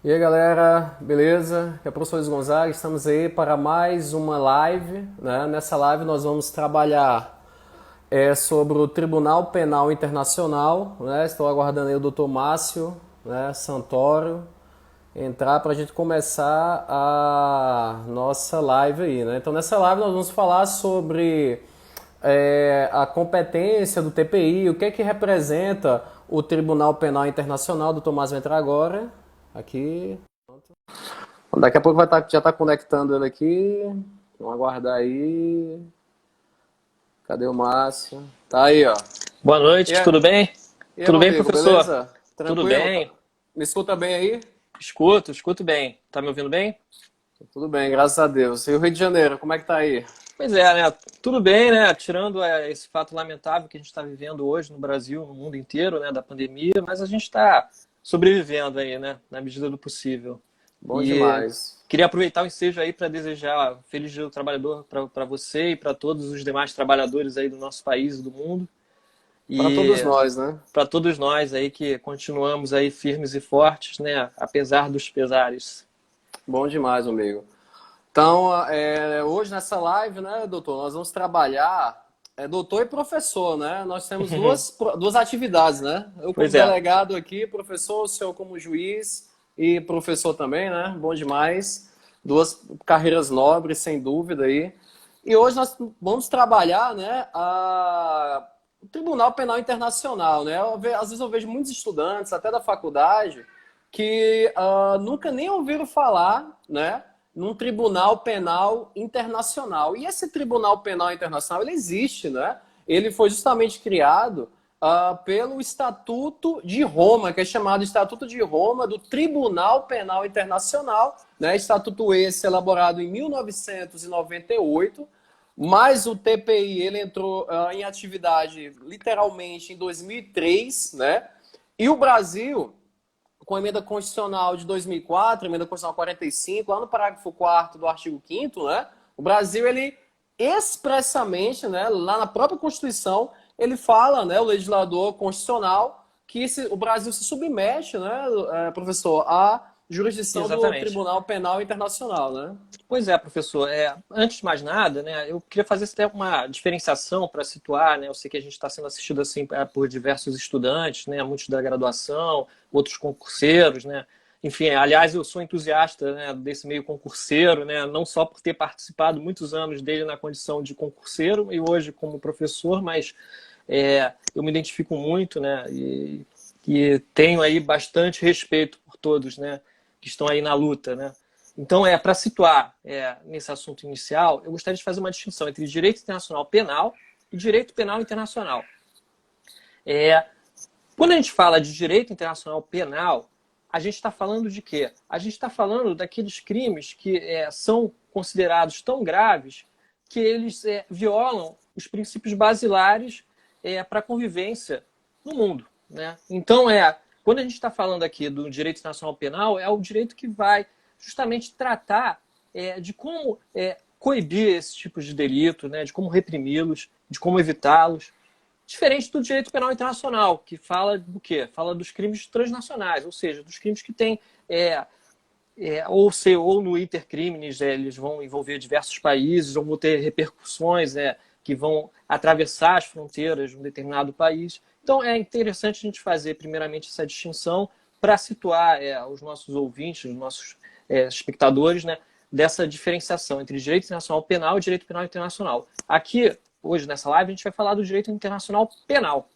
E aí galera, beleza? Aqui é o professor Luiz Gonzaga, estamos aí para mais uma live, né? Nessa live nós vamos trabalhar sobre o Tribunal Penal Internacional, né? Estou aguardando aí o Dr. Márcio, né, Santoro entrar para a gente começar a nossa live aí, né? Então nessa live nós vamos falar sobre a competência do TPI, o que é que representa o Tribunal Penal Internacional. O Dr. Márcio vai entrar agora, aqui. Daqui a pouco já tá conectando ele aqui. Vamos aguardar aí. Cadê o Márcio? Tá aí, ó. Boa E noite, aí, tudo bem? e aí, Tudo meu bem, amigo, professor? beleza? Tudo Tranquilo? bem? Me escuta bem aí? Escuto bem. Tá me ouvindo bem? Tudo bem, graças a Deus. E o Rio de Janeiro, como é que tá aí? Pois é, né? Tudo bem, né? Tirando esse fato lamentável que a gente está vivendo hoje no Brasil, no mundo inteiro, né, da pandemia, mas a gente está sobrevivendo aí, né, na medida do possível. Bom E demais. queria aproveitar o ensejo aí para desejar Feliz Dia do Trabalhador para você e para todos os demais trabalhadores aí do nosso país e do mundo. Para todos E nós, né? para todos nós aí que continuamos aí firmes e fortes, né, apesar dos pesares. Bom demais, amigo. Então, hoje nessa live, né, doutor, nós vamos trabalhar, doutor e professor, né? Nós temos duas atividades, né? Eu como Pois é. delegado aqui, professor, o senhor como juiz e professor também, né? Bom demais. Duas carreiras nobres, sem dúvida aí. E hoje nós vamos trabalhar, né, o Tribunal Penal Internacional, né? Às vezes eu vejo muitos estudantes, até da faculdade, que nunca nem ouviram falar, né, num Tribunal Penal Internacional. E esse Tribunal Penal Internacional, ele existe, né? Ele foi justamente criado pelo Estatuto de Roma, que é chamado Estatuto de Roma do Tribunal Penal Internacional, né? Estatuto esse elaborado em 1998, mas o TPI ele entrou em atividade literalmente em 2003, né? E o Brasil, com a emenda constitucional de 2004, emenda constitucional 45, lá no parágrafo 4º do artigo 5º, né? O Brasil, ele expressamente, né, lá na própria Constituição, ele fala, né, o legislador constitucional, que o Brasil se submete, né, professor, à jurisdição do Exatamente. Tribunal Penal Internacional, né? Pois é, professor. Antes de mais nada, né, eu queria fazer até uma diferenciação para situar, né? Eu sei que a gente está sendo assistido assim por diversos estudantes, né, muitos da graduação, outros concurseiros, né? Enfim, aliás, eu sou entusiasta, né, desse meio concurseiro, né, não só por ter participado muitos anos dele na condição de concurseiro e hoje como professor, mas eu me identifico muito, né, e tenho aí bastante respeito por todos, né, que estão aí na luta, né. Então, para situar nesse assunto inicial, eu gostaria de fazer uma distinção entre direito internacional penal e direito penal internacional. Quando a gente fala de direito internacional penal, a gente está falando de quê? A gente está falando daqueles crimes que são considerados tão graves que eles violam os princípios basilares para a convivência no mundo, né? Então, quando a gente está falando aqui do direito internacional penal, é o direito que vai justamente tratar de como coibir esses tipos de delito, né? De como reprimi-los, de como evitá-los. Diferente do direito penal internacional, que fala do quê? Fala dos crimes transnacionais, ou seja, dos crimes que têm ou no intercrimes, eles vão envolver diversos países, ou vão ter repercussões que vão atravessar as fronteiras de um determinado país. Então, é interessante a gente fazer, primeiramente, essa distinção para situar os nossos ouvintes, os nossos espectadores, né, dessa diferenciação entre direito internacional penal e direito penal internacional. Aqui, hoje, nessa live, a gente vai falar do direito internacional penal.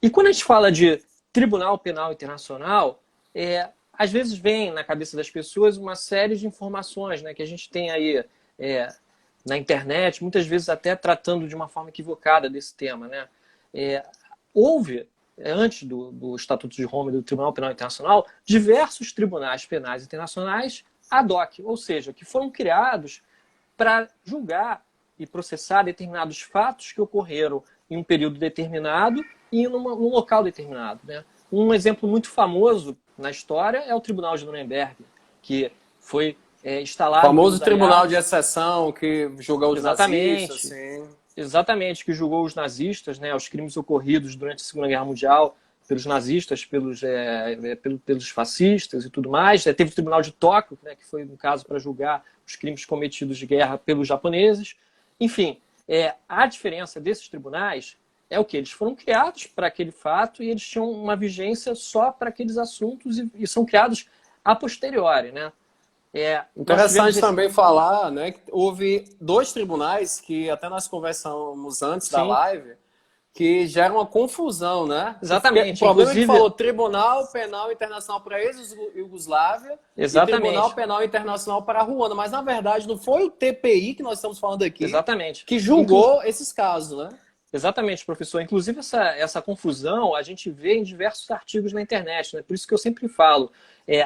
E quando a gente fala de Tribunal Penal Internacional, às vezes vem na cabeça das pessoas uma série de informações, né, que a gente tem aí na internet, muitas vezes até tratando de uma forma equivocada desse tema, né? Houve, antes do Estatuto de Roma e do Tribunal Penal Internacional, diversos tribunais penais internacionais ad hoc, ou seja, que foram criados para julgar e processar determinados fatos que ocorreram em um período determinado e num local determinado, né? Um exemplo muito famoso na história é o Tribunal de Nuremberg, que foi O instalado famoso pelos tribunal de aliados. exceção que julga os nazistas, Exatamente. assim. Exatamente, que julgou os nazistas, né, os crimes ocorridos durante a Segunda Guerra Mundial, pelos nazistas, pelos fascistas e tudo mais. Teve o Tribunal de Tóquio, né, que foi um caso para julgar os crimes cometidos de guerra pelos japoneses. Enfim, a diferença desses tribunais é o que? Eles foram criados para aquele fato e eles tinham uma vigência só para aqueles assuntos e são criados a posteriori, né? Interessante também falar, né, que houve 2 tribunais que até nós conversamos antes da live, que geram uma confusão, né? Exatamente. O problema é que falou Tribunal Penal Internacional para a ex-Yugoslávia e Tribunal Penal Internacional para a Ruanda, mas na verdade não foi o TPI que nós estamos falando aqui que julgou esses casos, né? Exatamente, professor. Inclusive, essa confusão a gente vê em diversos artigos na internet, né? Por isso que eu sempre falo,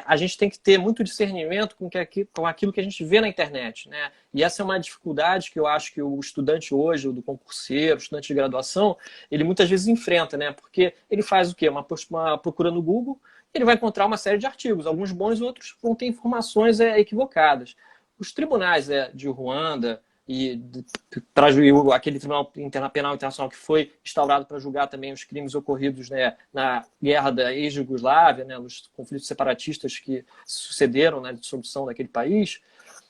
a gente tem que ter muito discernimento com aquilo que a gente vê na internet, né? E essa é uma dificuldade que eu acho que o estudante hoje, o do concurseiro, o estudante de graduação, ele muitas vezes enfrenta, né? Porque ele faz o quê? Uma procura no Google, ele vai encontrar uma série de artigos, alguns bons, outros vão ter informações equivocadas. Os tribunais de Ruanda e para aquele Tribunal Penal Internacional que foi instaurado para julgar também os crimes ocorridos, né, na guerra da ex-Jugoslávia, né, os conflitos separatistas que sucederam na dissolução daquele país,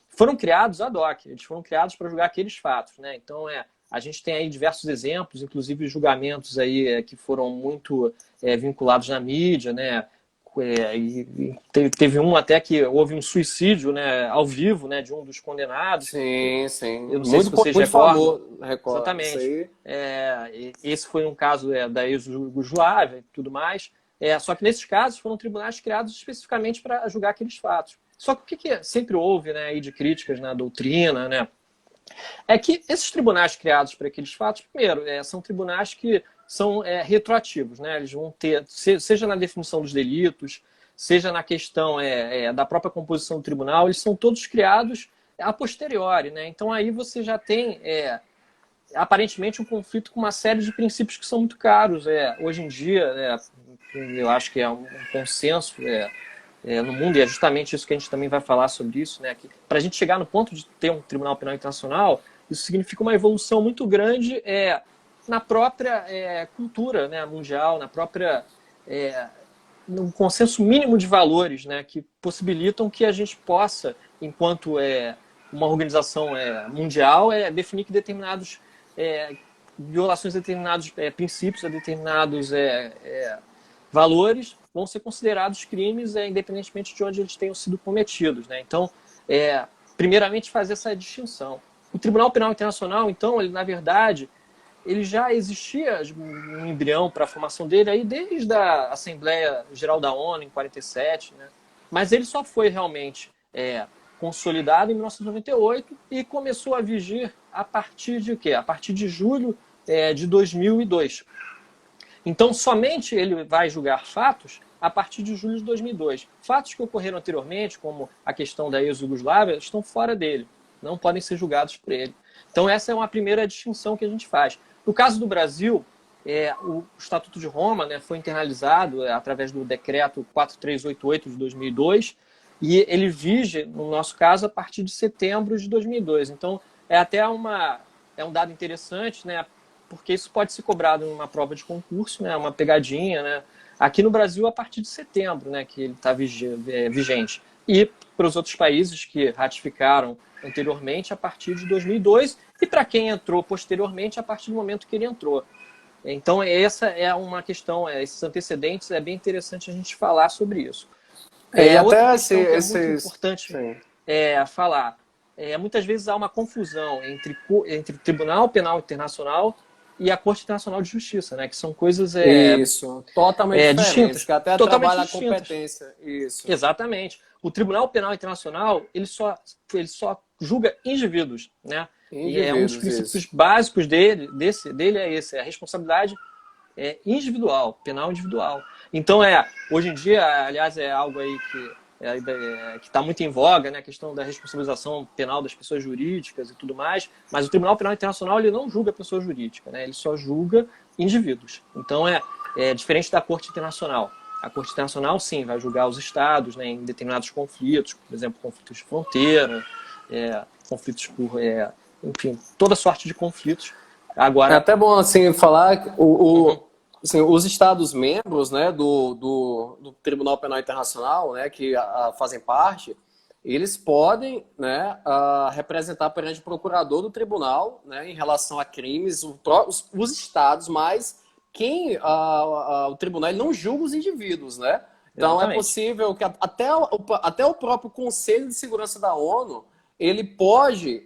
foram criados ad hoc, eles foram criados para julgar aqueles fatos, né? Então, a gente tem aí diversos exemplos, inclusive julgamentos aí que foram muito vinculados na mídia, né? E teve um até que houve um suicídio, né, ao vivo, né, de um dos condenados. Sim, sim. Eu não sei se vocês recordam. Exatamente. Esse foi um caso da ex-Jugoslávia e tudo mais. Só que nesses casos foram tribunais criados especificamente para julgar aqueles fatos. Só que o que sempre houve, né, aí de críticas na doutrina, né, é que esses tribunais criados para aqueles fatos, primeiro, são tribunais que são retroativos, né? Eles vão ter, seja na definição dos delitos, seja na questão da própria composição do tribunal, eles são todos criados a posteriori, né? Então aí você já tem aparentemente um conflito com uma série de princípios que são muito caros. Hoje em dia, eu acho que é um consenso no mundo, e é justamente isso que a gente também vai falar sobre isso, né? Para a gente chegar no ponto de ter um Tribunal Penal Internacional, isso significa uma evolução muito grande na própria cultura, né, mundial, na própria no consenso mínimo de valores, né, que possibilitam que a gente possa, enquanto uma organização mundial, definir que determinados violações a determinados princípios, a determinados valores vão ser considerados crimes, independentemente de onde eles tenham sido cometidos, né? Então, primeiramente, fazer essa distinção. O Tribunal Penal Internacional, então, ele, na verdade, ele já existia um embrião para a formação dele aí desde a Assembleia Geral da ONU, em 47, né? Mas ele só foi realmente consolidado em 1998 e começou a vigir a partir de quê? A partir de julho de 2002. Então, somente ele vai julgar fatos a partir de julho de 2002. Fatos que ocorreram anteriormente, como a questão da ex-Jugoslávia, estão fora dele. Não podem ser julgados por ele. Então, essa é uma primeira distinção que a gente faz. No caso do Brasil, o Estatuto de Roma, né, foi internalizado através do Decreto 4388 de 2002 e ele vige, no nosso caso, a partir de setembro de 2002. Então, até um dado interessante, né, porque isso pode ser cobrado em uma prova de concurso, né, uma pegadinha, né? Aqui no Brasil, a partir de setembro, né, que ele está vigente. E para os outros países que ratificaram anteriormente, a partir de 2002, e para quem entrou posteriormente, a partir do momento que ele entrou. Então, essa é uma questão, esses antecedentes, é bem interessante a gente falar sobre isso. Outra questão que é muito importante falar, muitas vezes há uma confusão entre o Tribunal Penal Internacional e a Corte Internacional de Justiça, né? Que são coisas totalmente distintas, que até totalmente trabalha distintas. A competência. Isso. Exatamente. O Tribunal Penal Internacional ele só julga indivíduos, né? E um dos princípios básicos dele é esse, a responsabilidade individual, penal individual. Então, hoje em dia, aliás, é algo aí que está muito em voga, né, a questão da responsabilização penal das pessoas jurídicas e tudo mais, mas o Tribunal Penal Internacional ele não julga pessoa jurídica, né, ele só julga indivíduos. Então, é diferente da Corte Internacional. A Corte Internacional, sim, vai julgar os estados, né, em determinados conflitos, por exemplo, conflitos de fronteira, conflitos por, enfim, toda sorte de conflitos. Agora, é até bom assim falar que assim, os Estados-membros, né, do Tribunal Penal Internacional, né, que fazem parte, eles podem, né, representar perante o procurador do tribunal, né, em relação a crimes, os estados, mas o tribunal ele não julga os indivíduos, né? Então é Exatamente. possível que até o próprio Conselho de Segurança da ONU ele pode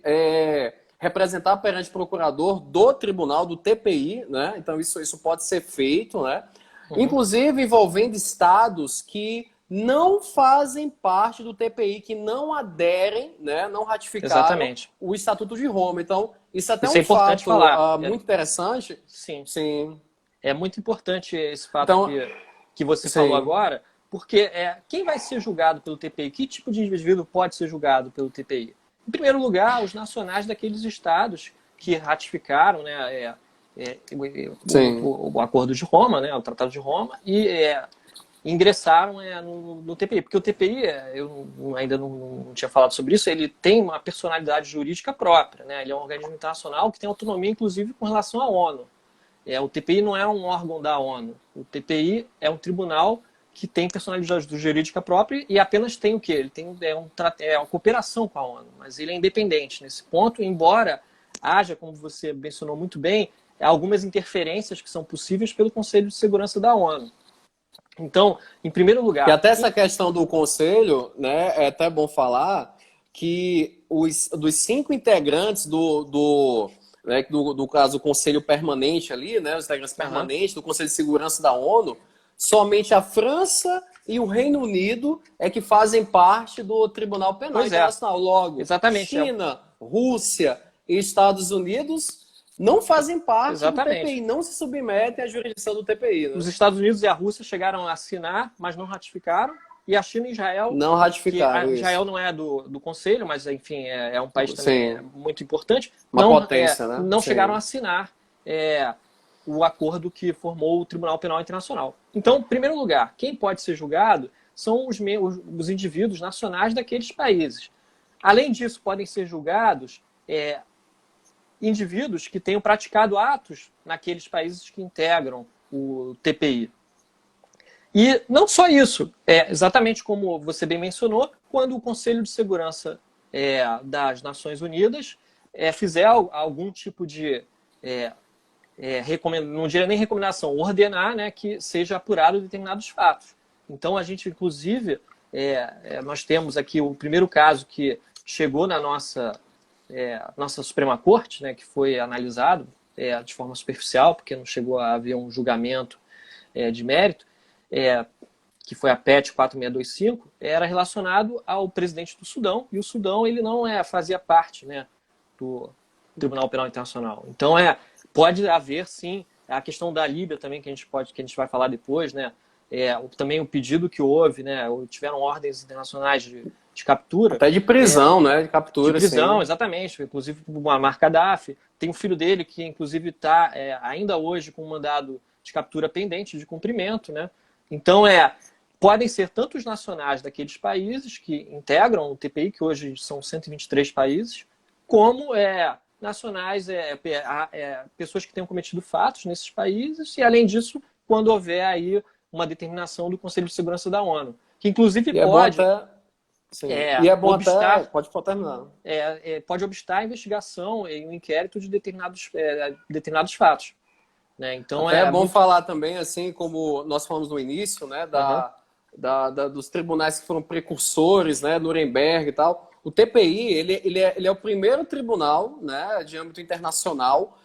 representar perante o procurador do tribunal, do TPI, né? Então isso pode ser feito, né? Uhum. Inclusive envolvendo estados que não fazem parte do TPI, que não aderem, né, não ratificaram Exatamente. o Estatuto de Roma. Então, isso é até Isso é um importante fato falar. muito interessante. Sim. Sim. É muito importante esse fato Então, que você falou sim. agora, porque quem vai ser julgado pelo TPI? Que tipo de indivíduo pode ser julgado pelo TPI? Em primeiro lugar, os nacionais daqueles estados que ratificaram, né, Sim. o Acordo de Roma, né, o Tratado de Roma, e ingressaram no TPI. Porque o TPI, ainda não tinha falado sobre isso, ele tem uma personalidade jurídica própria. Né? Ele é um organismo internacional que tem autonomia, inclusive, com relação à ONU. O TPI não é um órgão da ONU. O TPI é um tribunal que tem personalidade jurídica própria e apenas tem o quê? Ele tem uma cooperação com a ONU, mas ele é independente nesse ponto, embora haja, como você mencionou muito bem, algumas interferências que são possíveis pelo Conselho de Segurança da ONU. Então, em primeiro E lugar... até essa questão do conselho, né, é até bom falar que dos 5 integrantes do caso, o Conselho Permanente ali, né, os integrantes Uhum. permanentes do Conselho de Segurança da ONU, somente a França e o Reino Unido é que fazem parte do Tribunal Penal Pois é, Internacional. Logo, exatamente. China, Rússia e Estados Unidos não fazem parte do Exatamente. TPI, não se submetem à jurisdição do TPI. Né? Os Estados Unidos e a Rússia chegaram a assinar, mas não ratificaram. E a China e Israel, Não que ratificaram Israel isso. não é do Conselho, mas enfim, é um país também Sim, muito importante, uma potência, né? não chegaram a Sim. assinar o acordo que formou o Tribunal Penal Internacional. Então, em primeiro lugar, quem pode ser julgado são os indivíduos nacionais daqueles países. Além disso, podem ser julgados indivíduos que tenham praticado atos naqueles países que integram o TPI. E não só isso, exatamente como você bem mencionou, quando o Conselho de Segurança das Nações Unidas fizer algum tipo de, não diria nem recomendação, ordenar, né, que seja apurado determinados fatos. Então, a gente, inclusive, nós temos aqui o primeiro caso que chegou na nossa Suprema Corte, né, que foi analisado de forma superficial, porque não chegou a haver um julgamento de mérito, que foi a PET 4625, era relacionado ao presidente do Sudão, e o Sudão ele não fazia parte, né, do Tribunal Penal Internacional. Então pode haver sim a questão da Líbia também que a gente vai falar depois, né? Também o pedido que houve, né? Tiveram ordens internacionais de captura. Até de prisão, né? De De captura, prisão, sim. exatamente. Inclusive o Muammar Gaddafi. Tem um filho dele que, inclusive, está ainda hoje com um mandado de captura pendente de cumprimento, né? Então, podem ser tanto os nacionais daqueles países que integram o TPI, que hoje são 123 países, como nacionais, pessoas que tenham cometido fatos nesses países, e, além disso, quando houver aí uma determinação do Conselho de Segurança da ONU, que, inclusive, E é bom até. Sim. E é bom até. obstar Pode terminar. pode obstar a investigação e o inquérito de determinados fatos. Né? Então Até é bom muito... falar também, assim, como nós falamos no início, né? Uhum. Dos tribunais que foram precursores, né? Nuremberg e tal. O TPI, ele é o primeiro tribunal, né? De âmbito internacional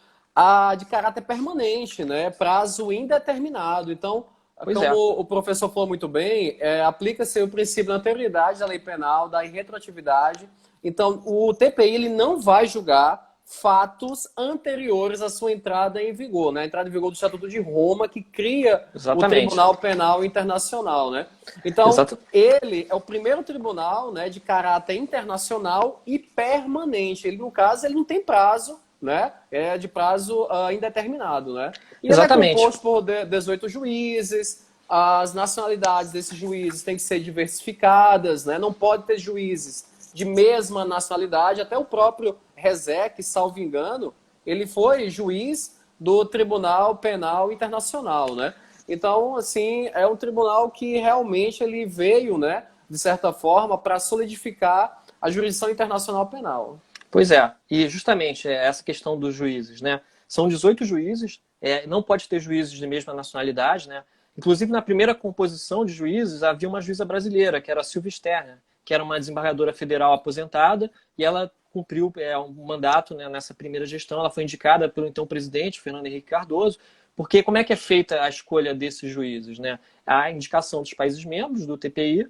de caráter permanente, né? Prazo indeterminado. Então, como o professor falou muito bem, aplica-se o princípio da anterioridade da lei penal, da irretroatividade. Então, o TPI ele não vai julgar fatos anteriores à sua entrada em vigor, né? A entrada em vigor do Estatuto de Roma, que cria o Tribunal Penal Internacional, né? Então, ele é o primeiro tribunal, né, de caráter internacional e permanente. Ele, no caso, ele não tem prazo, né? É de prazo indeterminado, né? E ele é composto por 18 juízes. As nacionalidades desses juízes têm que ser diversificadas, né? Não pode ter juízes de mesma nacionalidade. Até o próprio Rezec, salvo engano, ele foi juiz do Tribunal Penal Internacional, né? Então, assim, é um tribunal que realmente ele veio, né, de certa forma, para solidificar a jurisdição internacional penal. Pois é, e justamente essa questão dos juízes, né? São 18 juízes, não pode ter juízes de mesma nacionalidade, né? Inclusive, na primeira composição de juízes, havia uma juíza brasileira, que era a Silvia Sterner, que era uma desembargadora federal aposentada, e ela cumpriu um mandato, né, nessa primeira gestão. Ela foi indicada pelo então presidente, Fernando Henrique Cardoso, porque como é que é feita a escolha desses juízes, né? A indicação dos países membros do TPI,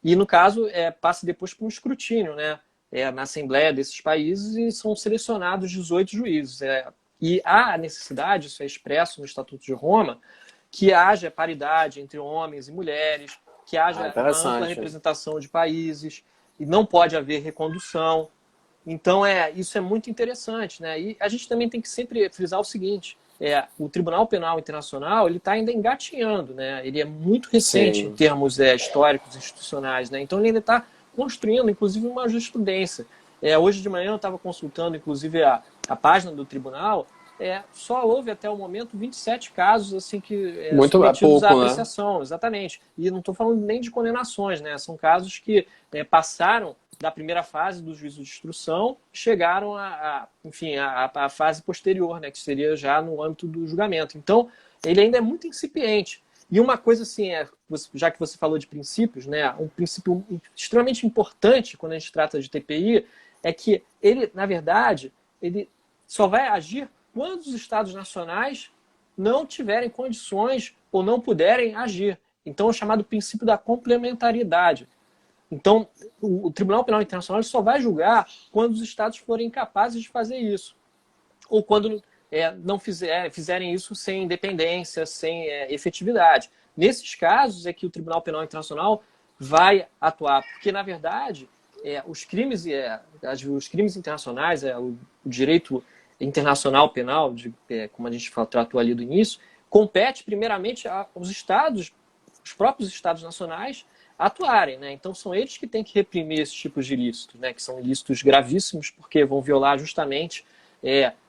e no caso passa depois por um escrutínio, né? Na Assembleia desses países, e são selecionados 18 juízes. E há a necessidade, isso é expresso no Estatuto de Roma, que haja paridade entre homens e mulheres, que haja uma ampla representação de países, e não pode haver recondução. Então, isso é muito interessante, né? E a gente também tem que sempre frisar o seguinte, o Tribunal Penal Internacional ele está ainda engatinhando, né? Ele é muito recente em termos históricos, institucionais, né? Então, ele ainda está construindo, inclusive, uma jurisprudência. Hoje de manhã eu estava consultando, inclusive, a página do tribunal, só houve até o momento 27 casos assim que muito submetidos pouco, à apreciação, né? Exatamente. E não estou falando nem de condenações, né? São casos que passaram da primeira fase do juízo de instrução, chegaram enfim, a fase posterior, né? Que seria já no âmbito do julgamento. Então, ele ainda é muito incipiente. E uma coisa assim, já que você falou de princípios, né? Um princípio extremamente importante quando a gente trata de TPI é que ele, na verdade, ele só vai agir quando os Estados nacionais não tiverem condições ou não puderem agir. Então, é o chamado princípio da complementariedade. Então, o Tribunal Penal Internacional só vai julgar quando os Estados forem incapazes de fazer isso. Ou quando não fizerem isso sem independência, sem efetividade. Nesses casos é que o Tribunal Penal Internacional vai atuar. Porque, na verdade, os crimes internacionais, o direito internacional penal, como a gente tratou ali do início, compete primeiramente aos Estados, os próprios Estados nacionais, atuarem, né? Então são eles que têm que reprimir esses tipos de ilícitos, né? Que são ilícitos gravíssimos porque vão violar justamente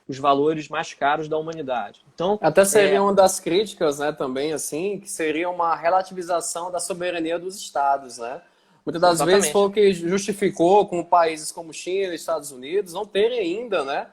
os valores mais caros da humanidade. Então, até seria uma das críticas, né, também, assim, que seria uma relativização da soberania dos Estados, né? Muitas das vezes foi o que justificou com países como China e Estados Unidos não terem ainda, né,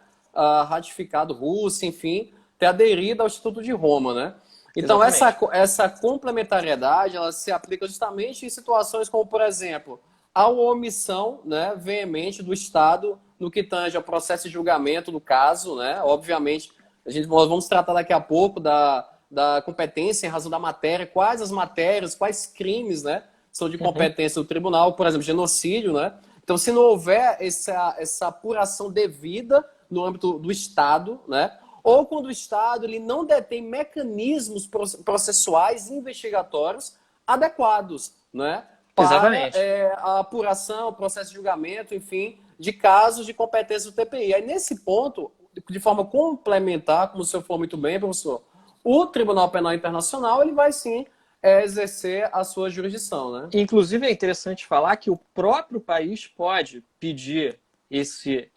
ratificado Rússia, enfim, ter aderido ao Estatuto de Roma, né? Então, essa complementariedade, ela se aplica justamente em situações como, por exemplo, a omissão, né, veemente do Estado no que tange ao processo de julgamento do caso, né? Obviamente, nós vamos tratar daqui a pouco da competência em razão da matéria, quais as matérias, quais crimes, né, são de competência do tribunal, por exemplo, genocídio, né? Então, se não houver essa apuração devida no âmbito do Estado, né? Ou quando o Estado ele não detém mecanismos processuais investigatórios adequados, né? Para a apuração, o processo de julgamento, enfim, de casos de competência do TPI. Aí, nesse ponto, de forma complementar, como o senhor falou muito bem, professor, o Tribunal Penal Internacional ele vai sim exercer a sua jurisdição, né? Inclusive, é interessante falar que o próprio país pode pedir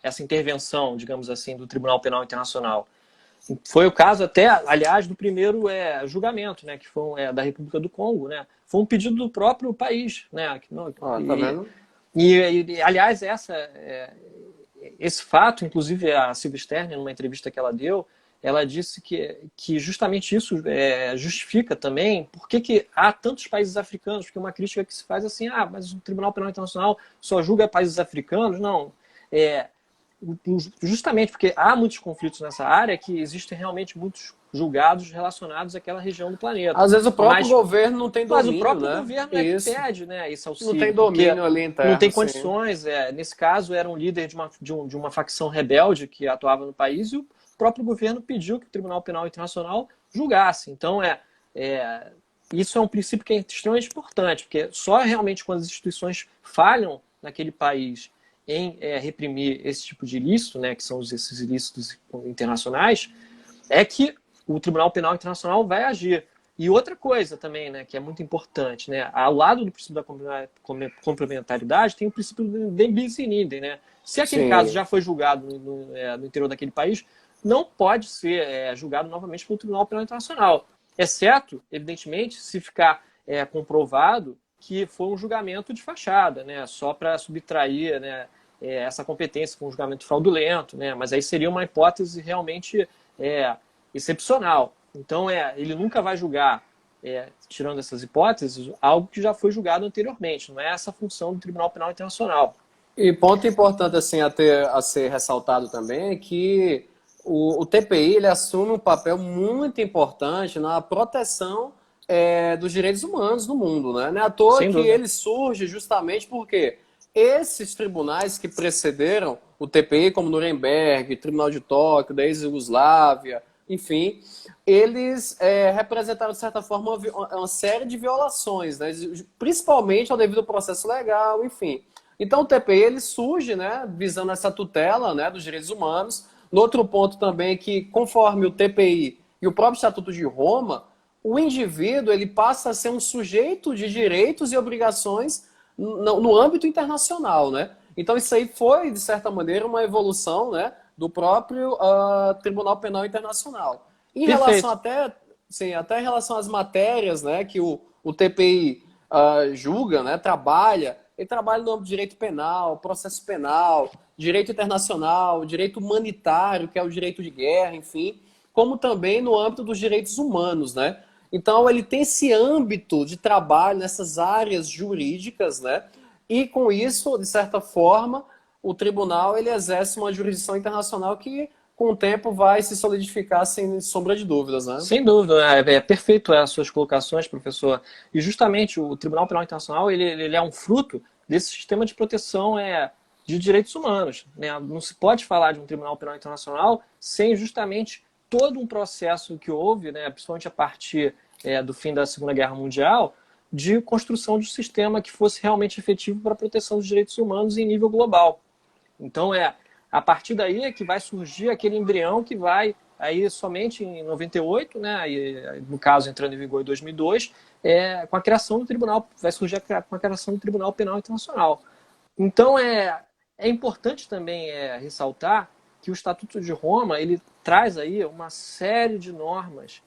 essa intervenção, digamos assim, do Tribunal Penal Internacional. Foi o caso até, aliás, do primeiro julgamento, né, que foi da República do Congo, né? Foi um pedido do próprio país, né? Tá vendo? E aliás, esse fato, inclusive a Silvia Sterner, numa entrevista que ela deu, ela disse que justamente isso justifica também por que há tantos países africanos, porque uma crítica que se faz assim, mas o Tribunal Penal Internacional só julga países africanos. Não, justamente porque há muitos conflitos nessa área que existem realmente muitos julgados relacionados àquela região do planeta. Às vezes o próprio governo não tem domínio, mas o próprio né? governo que pede, né, esse auxílio. Não tem domínio ali interno. Não tem condições. Nesse caso, era um líder de uma facção rebelde que atuava no país e o próprio governo pediu que o Tribunal Penal Internacional julgasse. Então, isso é um princípio que é extremamente importante, porque só realmente quando as instituições falham naquele país em reprimir esse tipo de ilícito, né, que são esses ilícitos internacionais, é que o Tribunal Penal Internacional vai agir. E outra coisa também, né, que é muito importante, né, ao lado do princípio da complementaridade, tem o princípio do bis in idem, né? Se aquele caso já foi julgado no interior daquele país, não pode ser julgado novamente pelo Tribunal Penal Internacional, exceto, evidentemente, se ficar comprovado que foi um julgamento de fachada, né, só para subtrair, né, essa competência com um julgamento fraudulento, né, mas aí seria uma hipótese realmente excepcional. Então, ele nunca vai julgar, tirando essas hipóteses, algo que já foi julgado anteriormente. Não é essa a função do Tribunal Penal Internacional. E ponto importante assim, a ser ressaltado também é que o TPI ele assume um papel muito importante na proteção dos direitos humanos no mundo. Né? Não é à toa Sem que dúvida. ele surge justamente porque esses tribunais que precederam o TPI, como Nuremberg, Tribunal de Tóquio, da ex-Yugoslávia, enfim, eles representaram, de certa forma, uma série de violações, né? Principalmente ao devido processo legal, enfim. Então, o TPI ele surge, né, visando essa tutela, né, dos direitos humanos. No outro ponto também é que, conforme o TPI e o próprio Estatuto de Roma, o indivíduo ele passa a ser um sujeito de direitos e obrigações no âmbito internacional, né? Então, isso aí foi, de certa maneira, uma evolução, né, do próprio Tribunal Penal Internacional. Em relação Perfeito. até em relação às matérias, né, que o TPI julga, né, trabalha, ele trabalha no âmbito de direito penal, processo penal, direito internacional, direito humanitário, que é o direito de guerra, enfim, como também no âmbito dos direitos humanos, né? Então, ele tem esse âmbito de trabalho nessas áreas jurídicas, né? E com isso, de certa forma, o tribunal ele exerce uma jurisdição internacional que, com o tempo, vai se solidificar sem sombra de dúvidas, né? Sem dúvida, é perfeito as suas colocações, professor. E justamente o Tribunal Penal Internacional ele é um fruto desse sistema de proteção de direitos humanos, né? Não se pode falar de um Tribunal Penal Internacional sem justamente todo um processo que houve, né, principalmente a partir do fim da Segunda Guerra Mundial, de construção de um sistema que fosse realmente efetivo para a proteção dos direitos humanos em nível global. Então, a partir daí é que vai surgir aquele embrião que vai, aí somente em 98, né, e, no caso entrando em vigor em 2002, com a criação do tribunal, vai surgir com a criação do Tribunal Penal Internacional. Então, é importante também ressaltar que o Estatuto de Roma, ele traz aí uma série de normas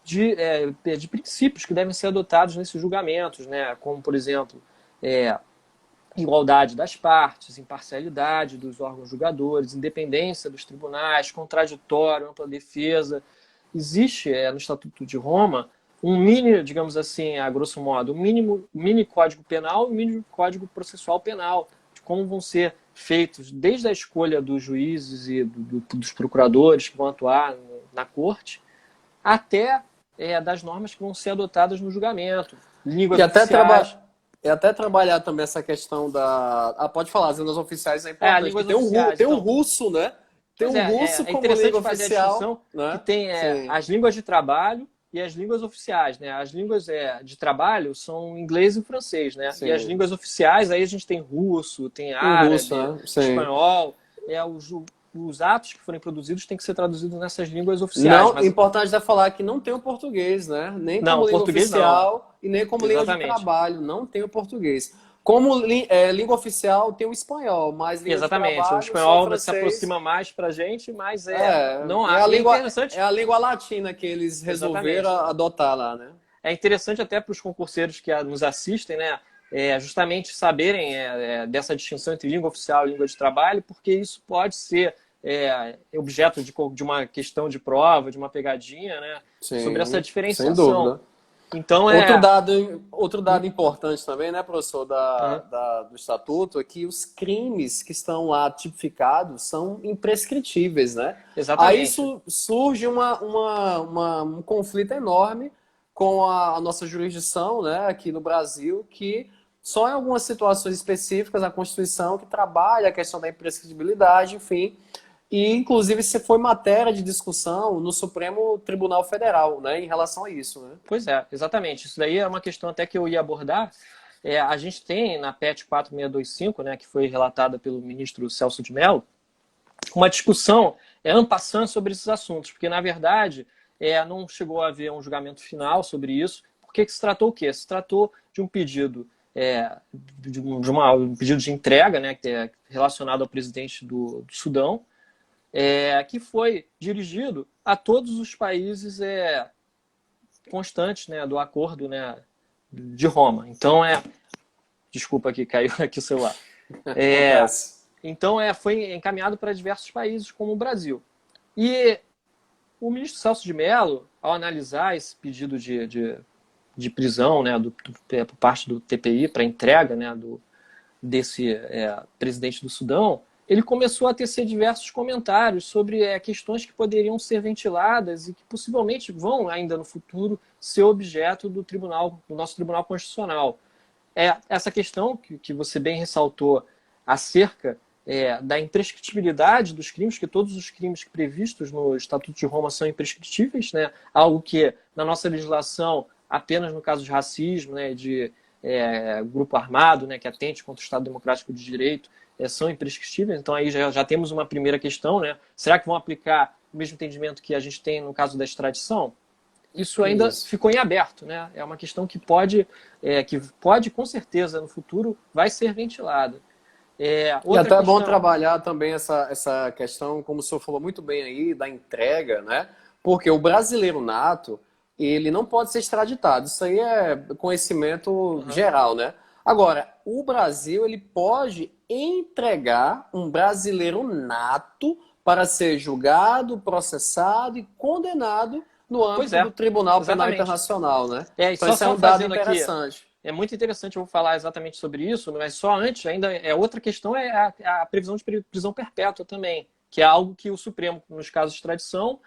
de princípios que devem ser adotados nesses julgamentos, né, como, por exemplo, igualdade das partes, imparcialidade dos órgãos julgadores, independência dos tribunais, contraditório, ampla defesa. Existe no Estatuto de Roma um mini, digamos assim, a grosso modo, um mini código penal e um mini código processual penal, de como vão ser feitos desde a escolha dos juízes e dos procuradores que vão atuar na corte, até das normas que vão ser adotadas no julgamento, línguas oficiais. E até trabalhar também essa questão da... pode falar, as línguas oficiais é importante. Línguas tem oficiais, tem o russo, né? Tem o russo como língua fazer oficial. A distinção, né? Que tem as línguas de trabalho e as línguas oficiais, né? As línguas de trabalho são inglês e francês, né? Sim. E as línguas oficiais, aí a gente tem russo, tem árabe, espanhol, os atos que forem produzidos têm que ser traduzidos nessas línguas oficiais. Não, importante é falar que não tem o português, né? Nem como língua oficial e nem como língua de trabalho. Não tem o português. Como língua oficial tem o espanhol, mas língua de trabalho, o espanhol se aproxima mais pra gente, mas não há. É a língua latina que eles resolveram adotar lá, né? É interessante até para os concurseiros que nos assistem, né? Justamente saberem dessa distinção entre língua oficial e língua de trabalho, porque isso pode ser objeto de uma questão de prova, de uma pegadinha, né? Sim, sobre essa diferenciação. Sem dúvida. Então, outro dado importante também, né, professor, do Estatuto, é que os crimes que estão lá tipificados são imprescritíveis, né? Exatamente. Aí isso surge um conflito enorme com a nossa jurisdição, né, aqui no Brasil, que só em algumas situações específicas a Constituição que trabalha a questão da imprescritibilidade, enfim. E, inclusive, isso foi matéria de discussão no Supremo Tribunal Federal, né, em relação a isso. Né? Pois é, exatamente. Isso daí é uma questão até que eu ia abordar. A gente tem na PET 4625, né, que foi relatada pelo ministro Celso de Mello, uma discussão en passant sobre esses assuntos, porque, na verdade, não chegou a haver um julgamento final sobre isso. Por que se tratou o quê? Se tratou de um pedido um pedido de entrega, né, que é relacionado ao presidente do Sudão, que foi dirigido a todos os países constantes, né, do acordo, né, de Roma. Então, desculpa aqui, caiu aqui o celular. Acontece. Então, foi encaminhado para diversos países, como o Brasil. E o ministro Celso de Mello, ao analisar esse pedido de prisão, né, por parte do TPI para entrega, né, desse presidente do Sudão, ele começou a tecer diversos comentários sobre questões que poderiam ser ventiladas e que possivelmente vão, ainda no futuro, ser objeto do nosso Tribunal Constitucional. Essa questão que você bem ressaltou acerca da imprescritibilidade dos crimes, que todos os crimes previstos no Estatuto de Roma são imprescritíveis, né? Algo que, na nossa legislação, apenas no caso de racismo, né, de grupo armado, né, que atente contra o Estado Democrático de Direito, são imprescritíveis. Então, aí já temos uma primeira questão, né? Será que vão aplicar o mesmo entendimento que a gente tem no caso da extradição? Isso ainda ficou em aberto, né? É uma questão que pode, com certeza, no futuro, vai ser ventilada. E até é bom trabalhar também essa questão, como o senhor falou muito bem aí, da entrega, né? Porque o brasileiro nato, ele não pode ser extraditado. Isso aí é conhecimento geral, né? Agora, o Brasil, ele pode entregar um brasileiro nato para ser julgado, processado e condenado no âmbito do Tribunal Penal Internacional, né? Então, isso é um dado interessante. É muito interessante, eu vou falar exatamente sobre isso, mas só antes, ainda outra questão a previsão de prisão perpétua também, que é algo que o Supremo, nos casos de extradição,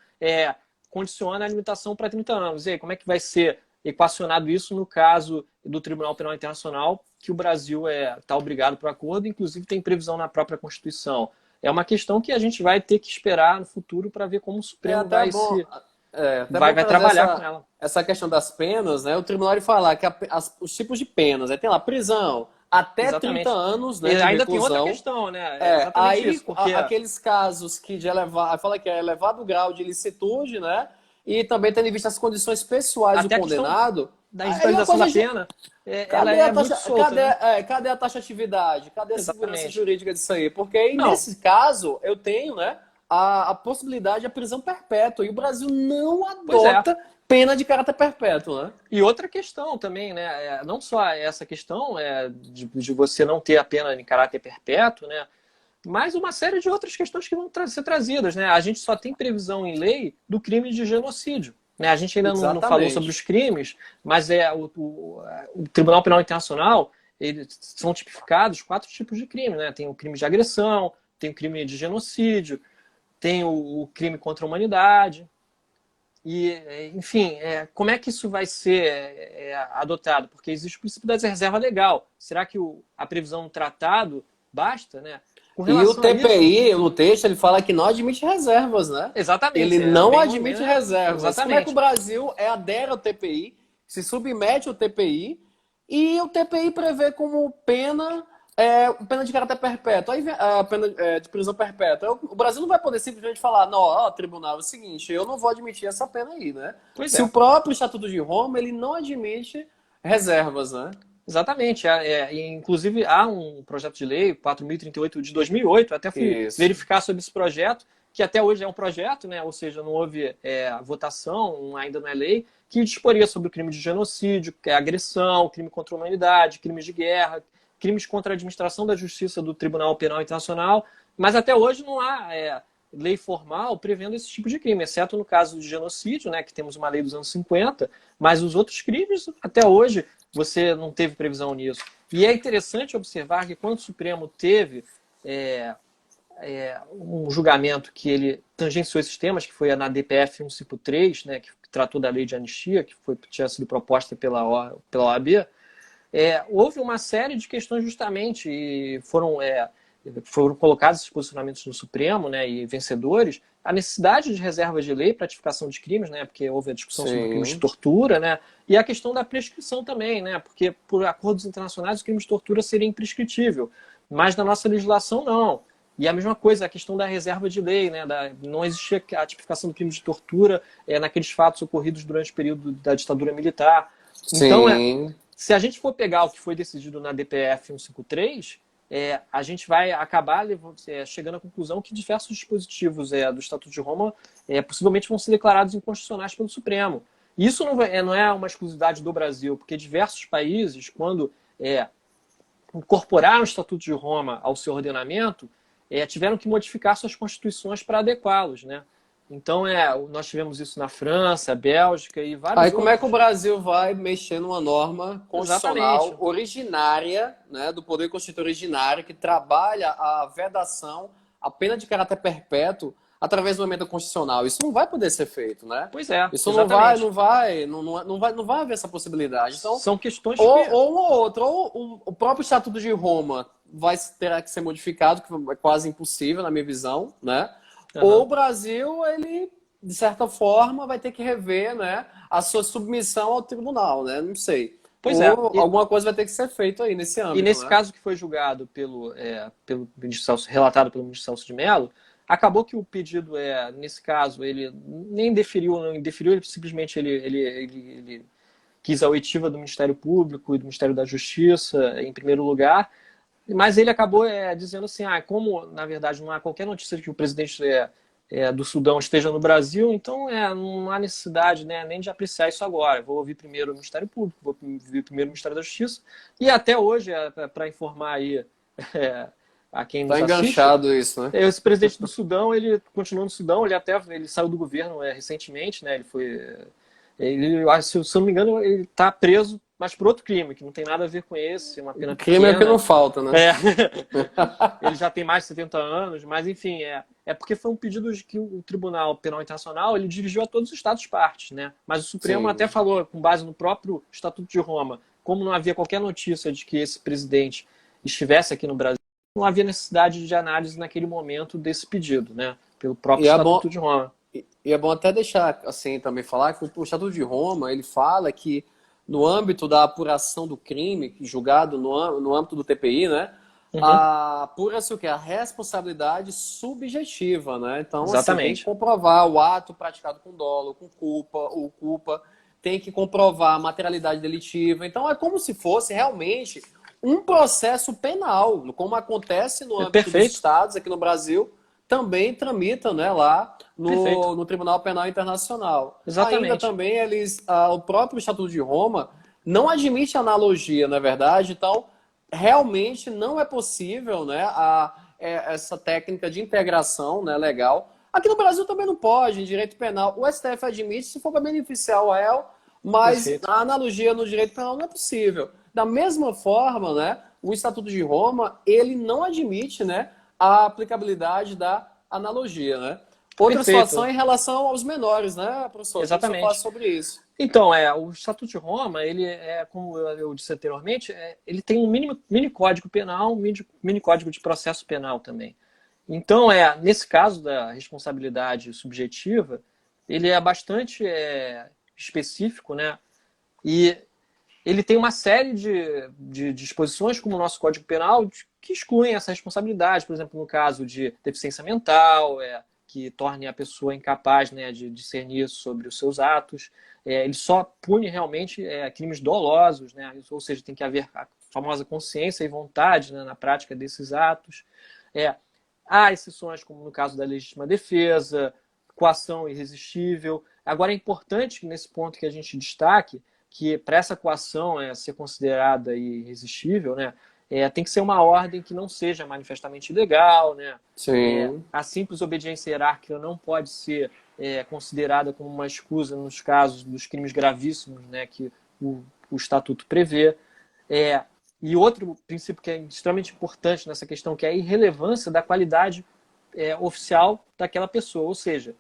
condiciona a limitação para 30 anos. E aí, como é que vai ser equacionado isso no caso do Tribunal Penal Internacional, que o Brasil está obrigado para o acordo, inclusive tem previsão na própria Constituição. É uma questão que a gente vai ter que esperar no futuro para ver como o Supremo vai trabalhar com ela. Essa questão das penas, né? O tribunal vai falar que os tipos de penas, tem lá prisão até 30 anos, né? E ainda tem outra questão, né? Aí isso, porque... aqueles casos que fala que é elevado grau de ilicitude, né? E também tendo em vista as condições pessoais do condenado. Da individualização da pena, muito solta, cadê a taxatividade? Cadê a segurança jurídica disso aí? Porque aí, nesse caso, eu tenho, né? A possibilidade da prisão perpétua. E o Brasil não adota pena de caráter perpétuo, né? E outra questão também, né? Não só essa questão de você não ter a pena de caráter perpétuo, né? Mas uma série de outras questões que vão ser trazidas, né? A gente só tem previsão em lei do crime de genocídio. Né? A gente ainda não falou sobre os crimes, mas o Tribunal Penal Internacional, eles são tipificados 4 tipos de crime, né? Tem o crime de agressão, tem o crime de genocídio, tem o crime contra a humanidade. E, enfim, como é que isso vai ser adotado? Porque existe o princípio da reserva legal. Será que a previsão do tratado basta, né? E o TPI, no texto, ele fala que não admite reservas, né? Exatamente. Ele não admite reservas. Exatamente. Como é que o Brasil adere ao TPI, se submete ao TPI, e o TPI prevê como pena de caráter perpétuo, aí a pena de prisão perpétua. O Brasil não vai poder simplesmente falar, não, tribunal, é o seguinte, eu não vou admitir essa pena aí, né? Se o próprio Estatuto de Roma, ele não admite reservas, né? Exatamente. Inclusive, há um projeto de lei, 4.038 de 2008, até fui verificar sobre esse projeto, que até hoje é um projeto, né? Ou seja, não houve votação, ainda não é lei, que disporia sobre o crime de genocídio, agressão, crime contra a humanidade, crimes de guerra, crimes contra a administração da justiça do Tribunal Penal Internacional, mas até hoje não há lei formal prevendo esse tipo de crime, exceto no caso de genocídio, né, que temos uma lei dos anos 50, mas os outros crimes, até hoje, você não teve previsão nisso. E é interessante observar que quando o Supremo teve um julgamento que ele tangenciou esses temas, que foi na DPF 153, né, que tratou da lei de anistia, que tinha sido proposta pela OAB, houve uma série de questões justamente e foram colocados esses posicionamentos no Supremo, né, e vencedores, a necessidade de reserva de lei para tipificação de crimes, né, porque houve a discussão sobre crimes de tortura, né, e a questão da prescrição também, né, porque por acordos internacionais o crime de tortura seria imprescritível, mas na nossa legislação não. E a mesma coisa, a questão da reserva de lei, né, não existia a tipificação do crime de tortura naqueles fatos ocorridos durante o período da ditadura militar. Então, se a gente for pegar o que foi decidido na DPF 153, a gente vai acabar chegando à conclusão que diversos dispositivos do Estatuto de Roma possivelmente vão ser declarados inconstitucionais pelo Supremo. Isso não é uma exclusividade do Brasil, porque diversos países, quando incorporaram o Estatuto de Roma ao seu ordenamento, tiveram que modificar suas constituições para adequá-los, né? Então, nós tivemos isso na França, Bélgica e vários Aí como outros. é que o Brasil vai mexer numa norma constitucional Exatamente. originária, né, do Poder Constitucional originário, que trabalha a vedação, a pena de caráter perpétuo, através do emenda constitucional? Isso não vai poder ser feito, né? Pois é, Isso exatamente. não vai haver essa possibilidade. Então, São questões ou um ou outro, ou o próprio Estatuto de Roma terá que ser modificado, que é quase impossível na minha visão, né? Ou o Brasil, ele, de certa forma, vai ter que rever, né, a sua submissão ao tribunal, né? Não sei. Pois Ou alguma coisa vai ter que ser feita aí nesse âmbito. E nesse né? caso que foi julgado pelo ministro Celso, relatado pelo ministro Celso de Mello, acabou que o pedido, nesse caso, ele nem deferiu, ele simplesmente ele quis a oitiva do Ministério Público e do Ministério da Justiça, em primeiro lugar, mas ele acabou dizendo assim, como, na verdade, não há qualquer notícia de que o presidente do Sudão esteja no Brasil, então não há necessidade, né, nem de apreciar isso agora. Vou ouvir primeiro o Ministério Público, vou ouvir primeiro o Ministério da Justiça, e até hoje, para informar aí a quem nos assiste... Tá enganchado isso, né? Esse presidente do Sudão, ele continuou no Sudão, ele saiu do governo recentemente, né, se eu não me engano, ele está preso, mas por outro crime, que não tem nada a ver com esse, uma pena crime pequena. é que não falta, né? Ele já tem mais de 70 anos, mas enfim, porque foi um pedido de que o Tribunal Penal Internacional ele dirigiu a todos os Estados-partes, né? Mas o Supremo Sim. até falou, com base no próprio Estatuto de Roma, como não havia qualquer notícia de que esse presidente estivesse aqui no Brasil, não havia necessidade de análise naquele momento desse pedido, né? Pelo próprio Estatuto de Roma. E é bom até deixar assim também falar que o Estatuto de Roma ele fala que no âmbito da apuração do crime, julgado no âmbito do TPI, né? Apura-se o que? A responsabilidade subjetiva, né? Então, assim, tem que comprovar o ato praticado com dolo, com culpa ou culpa, tem que comprovar a materialidade delitiva. Então, é como se fosse realmente um processo penal, como acontece no âmbito dos estados, aqui no Brasil, também tramitam, né, lá no Tribunal Penal Internacional. Exatamente. Ainda também o próprio Estatuto de Roma não admite analogia, na verdade, então realmente não é possível, né, essa técnica de integração, né, legal. Aqui no Brasil também não pode, em direito penal. O STF admite se for para beneficiar o réu, mas a analogia no direito penal não é possível. Da mesma forma, né, o Estatuto de Roma, ele não admite, né, a aplicabilidade da analogia, né? Outra situação é em relação aos menores, né, professor? Exatamente. Fala sobre isso. Então, o Estatuto de Roma, ele como eu disse anteriormente, ele tem um mini código penal, um mini código de processo penal também. Então, nesse caso da responsabilidade subjetiva, ele é bastante específico, né? E ele tem uma série de disposições, como o nosso Código Penal, que excluem essa responsabilidade. Por exemplo, no caso de deficiência mental, que torne a pessoa incapaz, né, de discernir sobre os seus atos. Ele só pune realmente crimes dolosos, né? Ou seja, tem que haver a famosa consciência e vontade, né, na prática desses atos. Há exceções, como no caso da legítima defesa, coação irresistível. Agora, é importante, nesse ponto que a gente destaque, que para essa coação ser considerada irresistível, né, tem que ser uma ordem que não seja manifestamente ilegal, né? Sim. A simples obediência hierárquica não pode ser considerada como uma escusa nos casos dos crimes gravíssimos, né, que o Estatuto prevê. E outro princípio que é extremamente importante nessa questão, que é a irrelevância da qualidade oficial daquela pessoa, ou seja...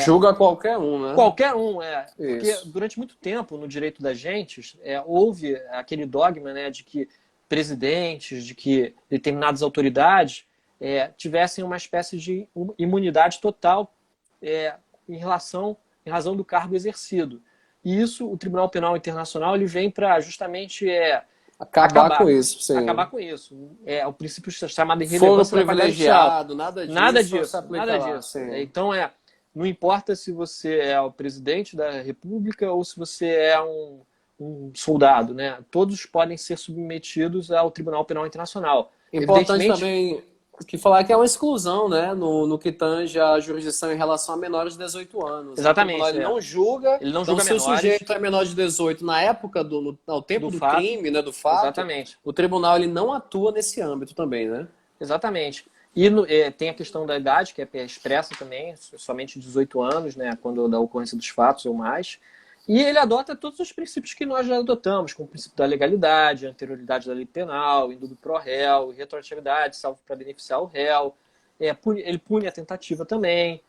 julga qualquer um, né? Qualquer um, porque durante muito tempo, no direito das gentes, houve aquele dogma, né, de que presidentes, de que determinadas autoridades tivessem uma espécie de imunidade total em razão do cargo exercido. E isso, o Tribunal Penal Internacional, ele vem para justamente acabar com isso. Sim. Acabar com isso. O princípio chamado de irrelevância da privilegiado, nada disso. Nada disso. Então, não importa se você é o presidente da República ou se você é um soldado, né? Todos podem ser submetidos ao Tribunal Penal Internacional. Importante Evidentemente, também que falar que é uma exclusão, né, no que tange a jurisdição em relação a menores de 18 anos. Né? O tribunal exatamente, ele não julga, ele não então julga se o menores sujeito é menor de 18 na época ao tempo do do fato, crime, né, do fato, exatamente. o tribunal ele não atua nesse âmbito também, né? Exatamente. E tem a questão da idade, que é expressa também, somente 18 anos, né, quando da ocorrência dos fatos ou mais. E ele adota todos os princípios que nós já adotamos, como o princípio da legalidade, anterioridade da lei penal, indúbio pro réu, retroatividade, salvo para beneficiar o réu. Ele pune a tentativa também.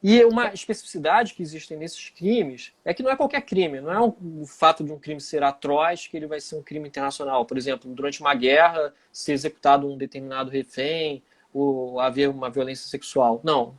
E uma especificidade que existem nesses crimes é que não é qualquer crime, não é o fato de um crime ser atroz que ele vai ser um crime internacional. Por exemplo, durante uma guerra ser executado um determinado refém ou haver uma violência sexual. Não.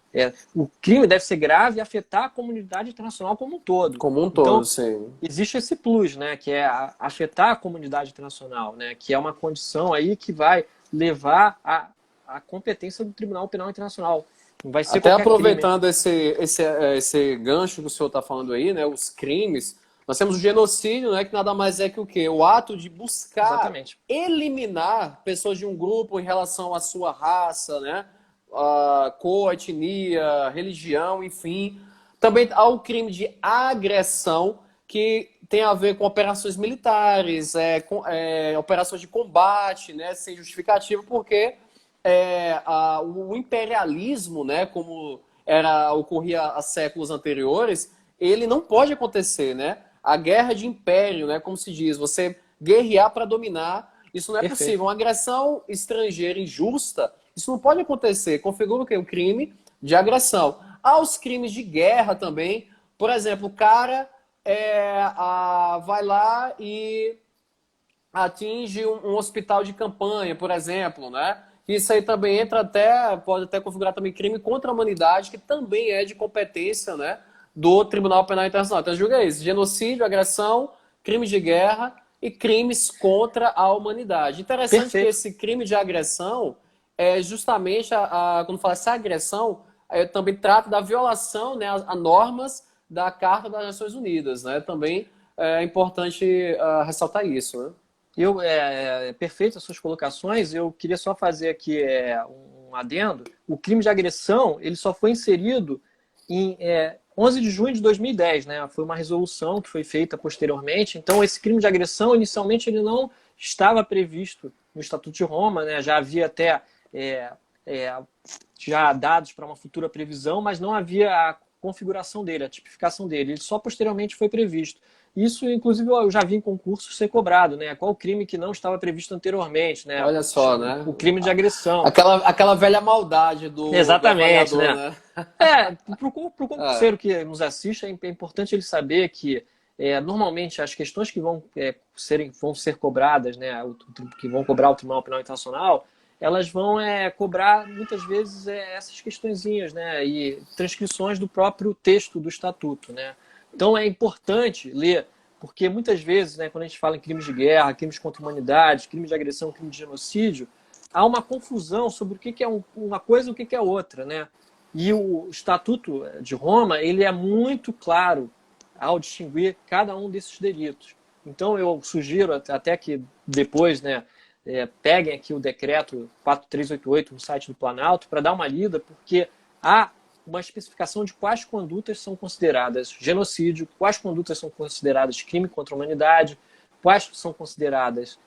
O crime deve ser grave e afetar a comunidade internacional como um todo. Como um todo, Então, sim. existe esse plus, né, que é afetar a comunidade internacional, né, que é uma condição aí que vai levar à competência do Tribunal Penal Internacional. Não vai ser Até qualquer crime. aproveitando esse gancho que o senhor está falando aí, né, os crimes, nós temos o genocídio, né, que nada mais é que o quê? O ato de buscar Exatamente. eliminar pessoas de um grupo em relação à sua raça, né, a cor, etnia, religião, enfim. Também há o crime de agressão, que tem a ver com operações militares, operações de combate, né, sem justificativa, porque o imperialismo, né, como ocorria há séculos anteriores, ele não pode acontecer, né? A guerra de império, né, como se diz, você guerrear para dominar, isso não é Perfeito. possível. Uma agressão estrangeira injusta, isso não pode acontecer. Configura o quê? O crime de agressão. Há os crimes de guerra também. Por exemplo, o cara vai lá e atinge um hospital de campanha, por exemplo, né? Isso aí também pode até configurar também crime contra a humanidade, que também é de competência, né, do Tribunal Penal Internacional. Então, julga isso: genocídio, agressão, crimes de guerra e crimes contra a humanidade. Interessante que Perfeito. esse crime de agressão é justamente, quando fala essa agressão, também trata da violação, né, a normas da Carta das Nações Unidas, né? Também é importante ressaltar isso, né? Perfeito as suas colocações. Eu queria só fazer aqui um adendo. O crime de agressão ele só foi inserido em 11 de junho de 2010, né? Foi uma resolução que foi feita posteriormente. Então, esse crime de agressão, inicialmente, ele não estava previsto no Estatuto de Roma, né? Já havia até já dados para uma futura previsão, mas não havia a configuração dele, a tipificação dele. Ele só posteriormente foi previsto. Isso, inclusive, eu já vi em concursos ser cobrado, né? Qual o crime que não estava previsto anteriormente, né? Olha só, né? O crime de agressão. Aquela velha maldade do Exatamente, avaliador, né? né? Para o É, concurseiro que nos assiste, é importante ele saber que normalmente as questões que vão ser cobradas, né? Que vão cobrar o Tribunal Penal Internacional, elas vão cobrar muitas vezes essas questõezinhas, né? E transcrições do próprio texto do estatuto, né? Então é importante ler, porque muitas vezes, né, quando a gente fala em crimes de guerra, crimes contra a humanidade, crimes de agressão, crimes de genocídio, há uma confusão sobre o que é uma coisa e o que é outra, né? E o Estatuto de Roma, ele é muito claro ao distinguir cada um desses delitos. Então eu sugiro até que depois, né, peguem aqui o decreto 4388 no site do Planalto para dar uma lida, porque há uma especificação de quais condutas são consideradas genocídio, quais condutas são consideradas crime contra a humanidade, quais são consideradas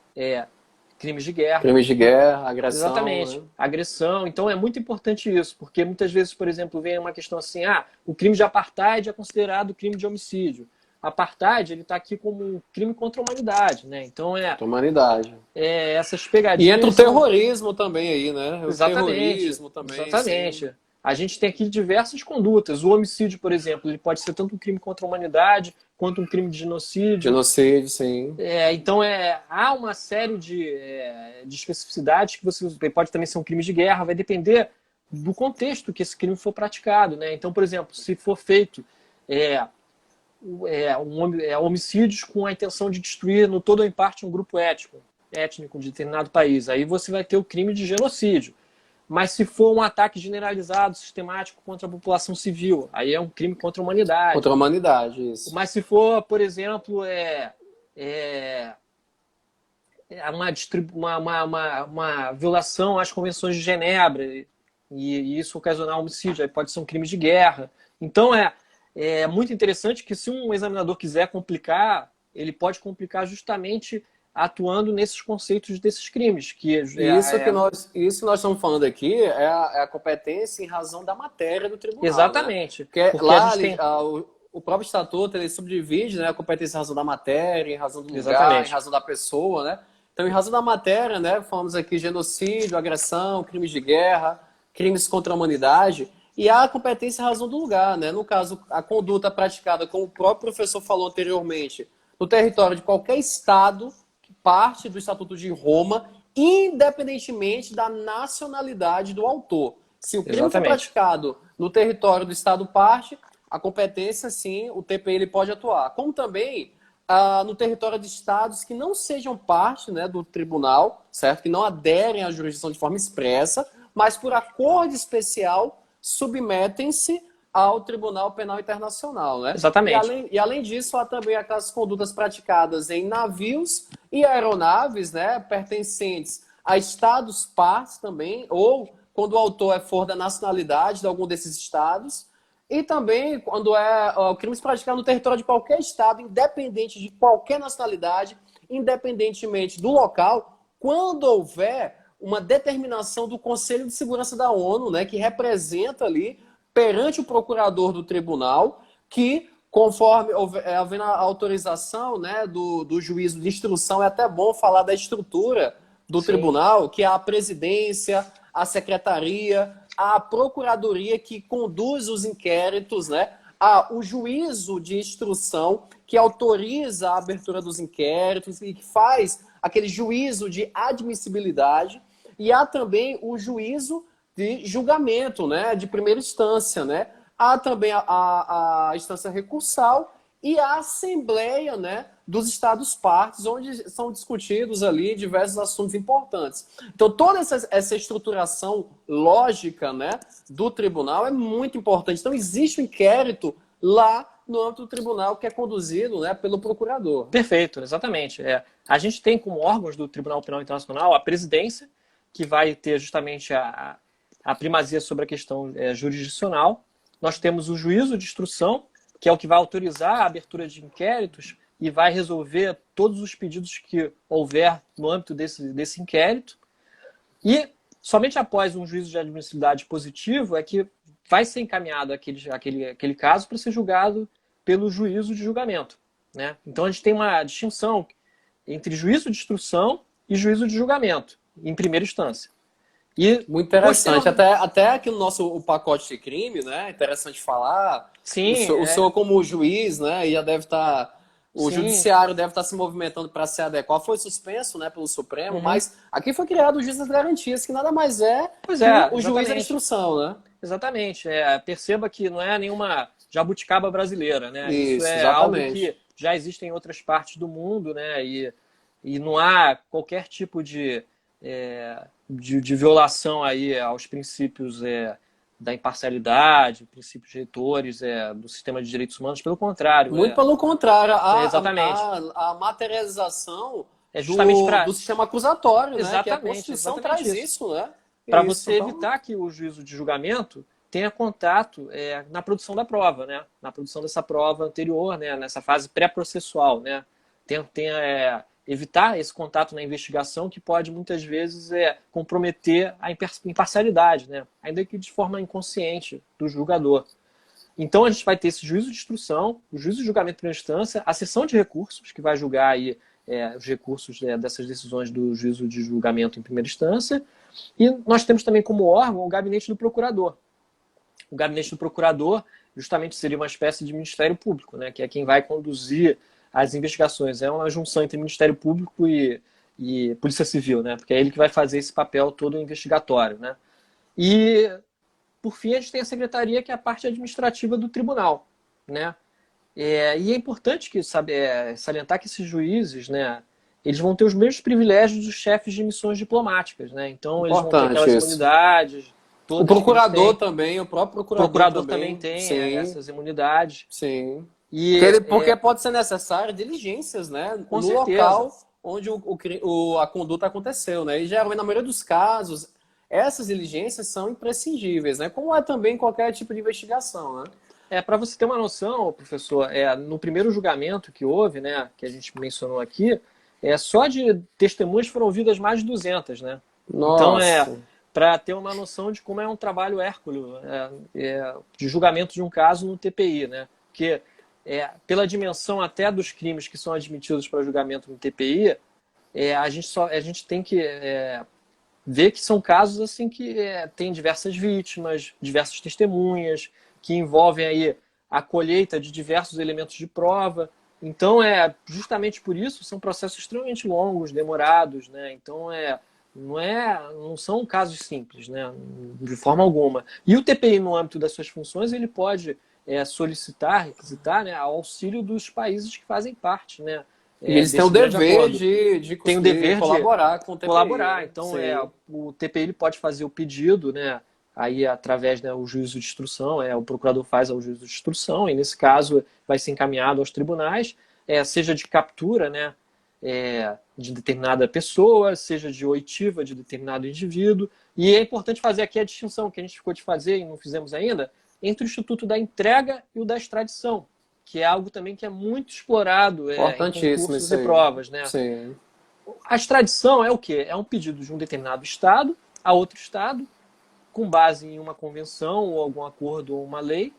crimes de guerra. crimes de guerra, agressão, Exatamente, né? agressão. Então é muito importante isso, porque muitas vezes, por exemplo, vem uma questão assim, o crime de apartheid é considerado crime de homicídio. Apartheid, ele está aqui como um crime contra a humanidade, né? Então Contra a humanidade. essas E entra o pegadinhas são... terrorismo também aí, né? O Exatamente, terrorismo também, sim. exatamente. A gente tem aqui diversas condutas. O homicídio, por exemplo, ele pode ser tanto um crime contra a humanidade quanto um crime de genocídio. Genocídio, sim. Então, há uma série de especificidades que você pode também ser um crime de guerra, vai depender do contexto que esse crime for praticado, né? Então, por exemplo, se for feito homicídios com a intenção de destruir no todo ou em parte um grupo étnico de determinado país, aí você vai ter o crime de genocídio. Mas se for um ataque generalizado, sistemático contra a população civil, aí é um crime contra a humanidade. Contra a humanidade, isso. Mas se for, por exemplo, uma violação às convenções de Genebra, e isso ocasionar homicídio, aí pode ser um crime de guerra. Então, é muito interessante que se um examinador quiser complicar, ele pode complicar justamente atuando nesses conceitos desses crimes. Isso que nós estamos falando aqui é a competência em razão da matéria do tribunal. Exatamente. Né? Porque lá o próprio estatuto ele subdivide, né, a competência em razão da matéria, em razão do lugar, Exatamente. em razão da pessoa. Né? Então, em razão da matéria, né, falamos aqui genocídio, agressão, crimes de guerra, crimes contra a humanidade, e há a competência em razão do lugar. Né? No caso, a conduta praticada, como o próprio professor falou anteriormente, no território de qualquer estado que parte do Estatuto de Roma, independentemente da nacionalidade do autor. Se o crime for praticado no território do estado parte, a competência, sim, o TPI ele pode atuar. Como também no território de estados que não sejam parte, né, do tribunal, certo? Que não aderem à jurisdição de forma expressa, mas por acordo especial submetem-se ao Tribunal Penal Internacional, né? Exatamente. E além disso, há também aquelas condutas praticadas em navios e aeronaves, né, pertencentes a estados partes também, ou quando o autor for da nacionalidade de algum desses estados, e também quando crimes praticados no território de qualquer estado, independente de qualquer nacionalidade, independentemente do local, quando houver uma determinação do Conselho de Segurança da ONU, né, que representa ali perante o procurador do tribunal, que, conforme havendo a autorização, né, do juízo de instrução, é até bom falar da estrutura do tribunal, que é a presidência, a secretaria, a procuradoria que conduz os inquéritos, né, o juízo de instrução que autoriza a abertura dos inquéritos e que faz aquele juízo de admissibilidade, e há também o juízo de julgamento, né, de primeira instância, né? Há também a instância recursal e a assembleia, né, dos estados partes, onde são discutidos ali diversos assuntos importantes. Então, toda essa estruturação lógica, né, do tribunal é muito importante. Então, existe um inquérito lá no âmbito do tribunal que é conduzido, né, pelo procurador. Perfeito, exatamente. A gente tem como órgãos do Tribunal Penal Internacional a presidência, que vai ter justamente a primazia sobre a questão jurisdicional. Nós temos o juízo de instrução, que é o que vai autorizar a abertura de inquéritos e vai resolver todos os pedidos que houver no âmbito desse inquérito. E somente após um juízo de admissibilidade positivo é que vai ser encaminhado aquele caso para ser julgado pelo juízo de julgamento. Né? Então a gente tem uma distinção entre juízo de instrução e juízo de julgamento, em primeira instância. Muito interessante. Até aqui no nosso pacote de crime, né? Interessante falar. Sim, o senhor como juiz, né? E já deve estar. O judiciário deve estar se movimentando para se adequar. Foi suspenso, né, pelo Supremo, mas aqui foi criado o juiz das garantias, que nada mais é que o juiz da instrução, né? Exatamente. Perceba que não é nenhuma jabuticaba brasileira, né? Isso é exatamente. Algo que já existe em outras partes do mundo, né? E não há qualquer tipo de violação aí aos princípios da imparcialidade, princípios retores do sistema de direitos humanos, pelo contrário. Muito pelo contrário. Exatamente. A materialização justamente do sistema acusatório, exatamente, né? Que a Constituição traz isso, né? Para você evitar que o juízo de julgamento tenha contato na produção da prova, né? Na produção dessa prova anterior, né? Nessa fase pré-processual, né? Evitar esse contato na investigação que pode muitas vezes comprometer a imparcialidade, né? Ainda que de forma inconsciente do julgador. Então a gente vai ter esse juízo de instrução, o juízo de julgamento em primeira instância, a sessão de recursos, que vai julgar aí, os recursos dessas decisões do juízo de julgamento em primeira instância, e nós temos também como órgão o gabinete do procurador. O gabinete do procurador justamente seria uma espécie de Ministério Público, né? Que é quem vai conduzir as investigações. É uma junção entre Ministério Público e Polícia Civil, né? Porque é ele que vai fazer esse papel todo investigatório, né? E, por fim, a gente tem a Secretaria, que é a parte administrativa do tribunal, né? E é importante salientar que esses juízes, né, eles vão ter os mesmos privilégios dos chefes de missões diplomáticas, né? Então, eles vão ter aquelas imunidades. O procurador também, o próprio procurador também tem essas imunidades. Sim. E, porque pode ser necessário diligências, né? Com no certeza. local onde a conduta aconteceu, né? E geralmente, na maioria dos casos, essas diligências são imprescindíveis, né? Como é também qualquer tipo de investigação, né? Para você ter uma noção, professor, no primeiro julgamento que houve, né, que a gente mencionou aqui, só de testemunhas foram ouvidas mais de 200, né? Então, Nossa. para ter uma noção de como é um trabalho hércules de julgamento de um caso no TPI, né? Porque pela dimensão até dos crimes que são admitidos para julgamento no TPI, a gente tem que ver que são casos assim que tem diversas vítimas, diversas testemunhas, que envolvem aí a colheita de diversos elementos de prova. Então, justamente por isso, são processos extremamente longos, demorados, né? Então, não são casos simples, né? De forma alguma. E o TPI, no âmbito das suas funções, ele pode solicitar, requisitar, né, auxílio dos países que fazem parte, né, E eles têm o desse grande dever acordo. de Tem o dever de colaborar com o TPI. colaborar. Né? Então, Sim. o TPI ele pode fazer o pedido, né, aí através, né, o juízo de instrução, o procurador faz ao juízo de instrução, e nesse caso vai ser encaminhado aos tribunais, seja de captura, né, de determinada pessoa, seja de oitiva de determinado indivíduo. E é importante fazer aqui a distinção que a gente ficou de fazer e não fizemos ainda, entre o Instituto da Entrega e o da Extradição, que é algo também que é muito explorado em Importantíssimo concursos isso e aí. provas, né? Sim. A extradição é o quê? É um pedido de um determinado Estado a outro Estado, com base em uma convenção ou algum acordo ou uma lei,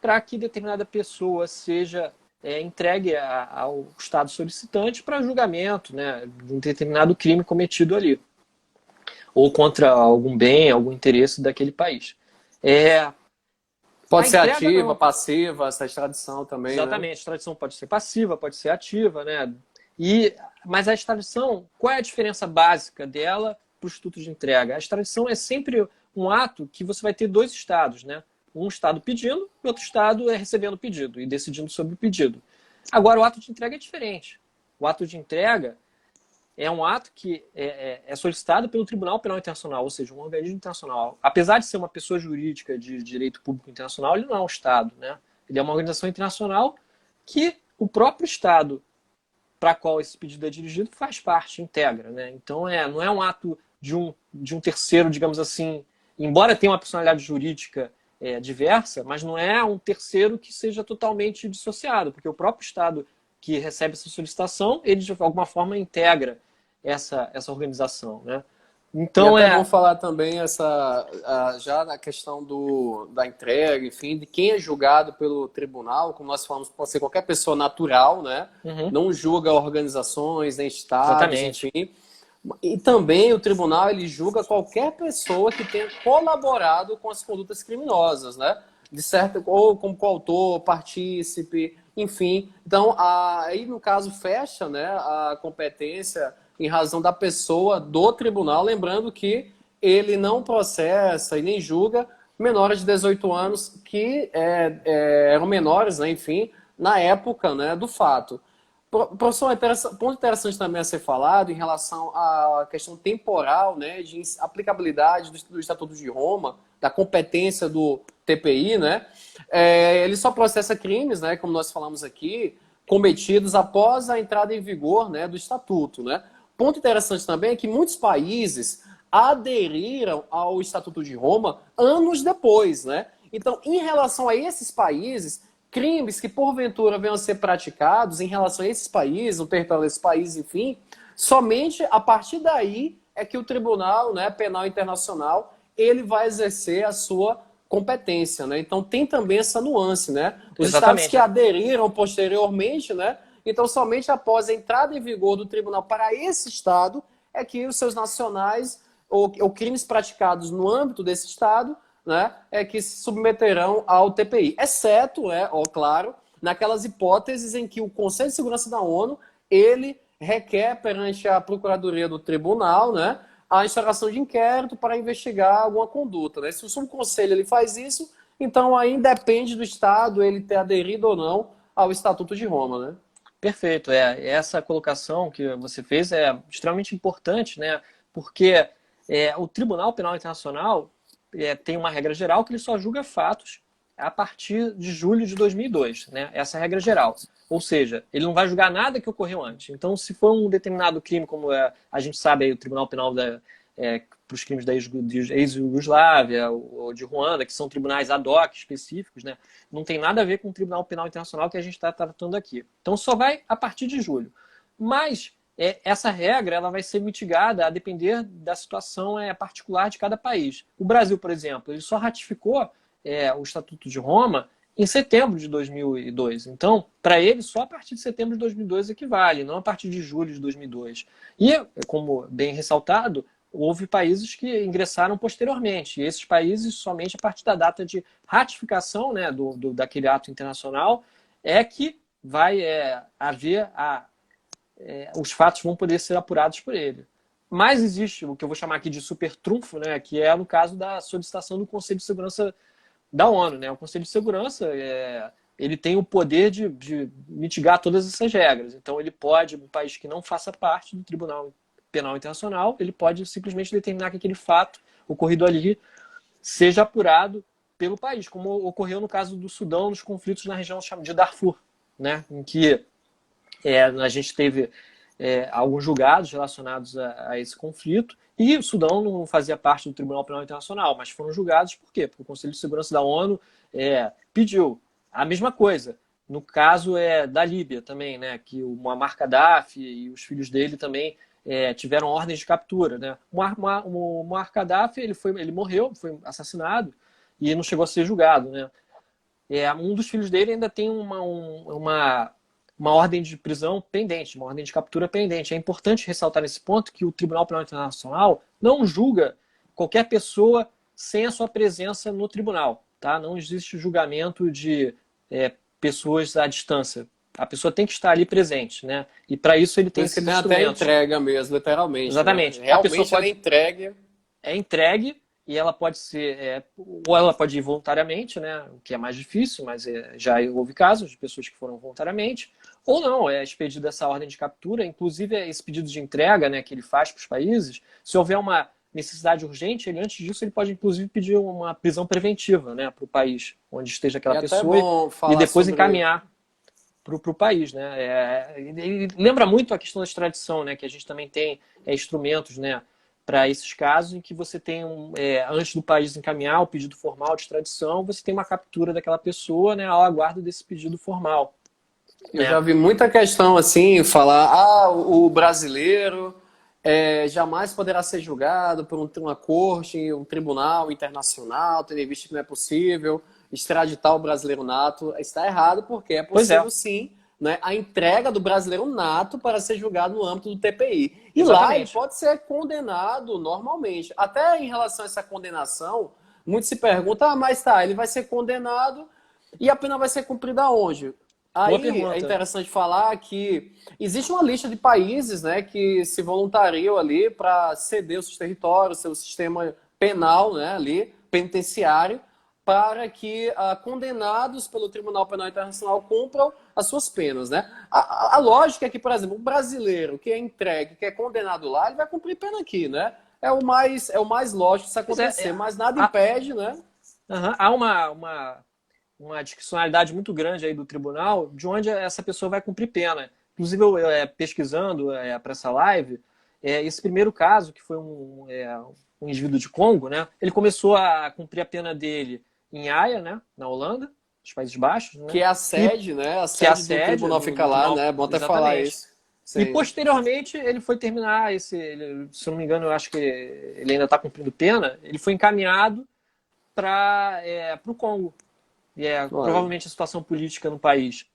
para que determinada pessoa seja entregue ao Estado solicitante para julgamento, né, de um determinado crime cometido ali, ou contra algum bem, algum interesse daquele país. Pode A ser entrega ativa, não. passiva, essa extradição também, né? Exatamente, a extradição pode ser passiva, pode ser ativa, né? Mas a extradição, qual é a diferença básica dela para o instituto de entrega? A extradição é sempre um ato que você vai ter dois estados, né? Um estado pedindo e outro estado recebendo o pedido e decidindo sobre o pedido. Agora, o ato de entrega é diferente. O ato de entrega é um ato que é solicitado pelo Tribunal Penal Internacional, ou seja, um organismo internacional. Apesar de ser uma pessoa jurídica de direito público internacional, ele não é um Estado, né? Ele é uma organização internacional que o próprio Estado para qual esse pedido é dirigido faz parte, integra, né? Então, não é um ato de um terceiro, digamos assim, embora tenha uma personalidade jurídica diversa, mas não é um terceiro que seja totalmente dissociado, porque o próprio Estado que recebe essa solicitação, ele de alguma forma integra essa organização, né? E Então até bom falar também já na questão da entrega, enfim, de quem é julgado pelo tribunal, como nós falamos, pode ser qualquer pessoa natural, né? Não julga organizações, nem estados, exatamente. enfim. E também o tribunal ele julga qualquer pessoa que tenha colaborado com as condutas criminosas, né? De certo, ou como coautor, partícipe, enfim. Então, aí no caso fecha, né, a competência em razão da pessoa do tribunal, lembrando que ele não processa e nem julga menores de 18 anos que eram menores, né, enfim, na época, né, do fato. Professor, ponto interessante também a ser falado em relação à questão temporal, né, de aplicabilidade do Estatuto de Roma, da competência do TPI, né? Ele só processa crimes, né, como nós falamos aqui, cometidos após a entrada em vigor, né, do Estatuto, né? Ponto interessante também é que muitos países aderiram ao Estatuto de Roma anos depois, né? Então, em relação a esses países, crimes que porventura venham a ser praticados em relação a esses países, o território desses países, enfim, somente a partir daí é que o Tribunal, né, Penal Internacional ele vai exercer a sua competência, né? Então tem também essa nuance, né? Os estados que aderiram posteriormente, né? Então somente após a entrada em vigor do tribunal para esse estado é que os seus nacionais ou crimes praticados no âmbito desse estado, né, que se submeterão ao TPI, exceto, claro, naquelas hipóteses em que o Conselho de Segurança da ONU ele requer perante a Procuradoria do Tribunal, né, a instauração de inquérito para investigar alguma conduta. Né? Se o subconselho ele faz isso, então aí depende do Estado ele ter aderido ou não ao Estatuto de Roma. Né? Perfeito. Essa colocação que você fez é extremamente importante, né? Porque o Tribunal Penal Internacional tem uma regra geral que ele só julga fatos a partir de julho de 2002, né? Essa é a regra geral. Ou seja, ele não vai julgar nada que ocorreu antes. Então, se for um determinado crime, como a gente sabe aí, o Tribunal Penal para os crimes da ex-Yugoslávia ou de Ruanda, que são tribunais ad hoc específicos, né? Não tem nada a ver com o Tribunal Penal Internacional que a gente está tratando aqui. Então, só vai a partir de julho. Mas essa regra ela vai ser mitigada a depender da situação particular de cada país. O Brasil, por exemplo, ele só ratificou o Estatuto de Roma em setembro de 2002. Então, para ele, só a partir de setembro de 2002 equivale, não a partir de julho de 2002. E, como bem ressaltado, houve países que ingressaram posteriormente. E esses países, somente a partir da data de ratificação, né, daquele ato internacional, é que vai haver os fatos vão poder ser apurados por ele. Mas existe o que eu vou chamar aqui de super trunfo, né, que é no caso da solicitação do Conselho de Segurança da ONU, né? O Conselho de Segurança ele tem o poder de mitigar todas essas regras. Então, ele pode, um país que não faça parte do Tribunal Penal Internacional, ele pode simplesmente determinar que aquele fato ocorrido ali seja apurado pelo país, como ocorreu no caso do Sudão, nos conflitos na região de Darfur, né? Em que a gente teve alguns julgados relacionados a esse conflito, e o Sudão não fazia parte do Tribunal Penal Internacional, mas foram julgados por quê? Porque o Conselho de Segurança da ONU pediu a mesma coisa. No caso da Líbia também, né? Que o Muammar Gaddafi e os filhos dele também tiveram ordens de captura, né? O Muammar Gaddafi ele morreu, foi assassinado e não chegou a ser julgado, né? Um dos filhos dele ainda tem uma ordem de prisão pendente, uma ordem de captura pendente. É importante ressaltar nesse ponto que o Tribunal Penal Internacional não julga qualquer pessoa sem a sua presença no tribunal, tá? Não existe julgamento de pessoas à distância. A pessoa tem que estar ali presente, né? E para isso ele tem esses instrumentos. Até entrega mesmo, literalmente. Exatamente. Né? Realmente ela é entregue e ela pode ser, ou ela pode ir voluntariamente, né? O que é mais difícil, mas já houve casos de pessoas que foram voluntariamente, ou não, é expedida essa ordem de captura, inclusive esse pedido de entrega, né, que ele faz para os países, se houver uma necessidade urgente, antes disso ele pode inclusive pedir uma prisão preventiva, né, para o país onde esteja aquela pessoa e depois encaminhar para o país, né? Lembra muito a questão da extradição, né, que a gente também tem instrumentos, né, para esses casos em que você tem, antes do país encaminhar o pedido formal de extradição, você tem uma captura daquela pessoa, né, ao aguardo desse pedido formal. Eu já vi muita questão assim, falar, o brasileiro jamais poderá ser julgado por uma corte, um tribunal internacional, tendo em vista que não é possível extraditar o brasileiro nato. Está errado, porque é possível sim, né, a entrega do brasileiro nato para ser julgado no âmbito do TPI. E lá ele pode ser condenado normalmente. Até em relação a essa condenação, muito se pergunta, mas ele vai ser condenado e a pena vai ser cumprida aonde? Aí é interessante falar que existe uma lista de países, né, que se voluntariam ali para ceder os seus territórios, seu sistema penal, né, ali, penitenciário, para que condenados pelo Tribunal Penal Internacional cumpram as suas penas, né? A lógica é que, por exemplo, o brasileiro que é entregue, que é condenado lá, ele vai cumprir pena aqui, né? É o mais lógico isso acontecer, mas nada impede, né? Há uma discricionalidade muito grande aí do tribunal de onde essa pessoa vai cumprir pena. Inclusive, eu pesquisando para essa live, esse primeiro caso, que foi um indivíduo de Congo, né? Ele começou a cumprir a pena dele em Haia, né? Na Holanda, nos Países Baixos. Né? Que é a sede, né? A sede do tribunal fica lá, né? É bom até falar isso. Sim. E posteriormente ele foi terminar se eu não me engano, eu acho que ele ainda está cumprindo pena, ele foi encaminhado para o Congo. Provavelmente a situação política no país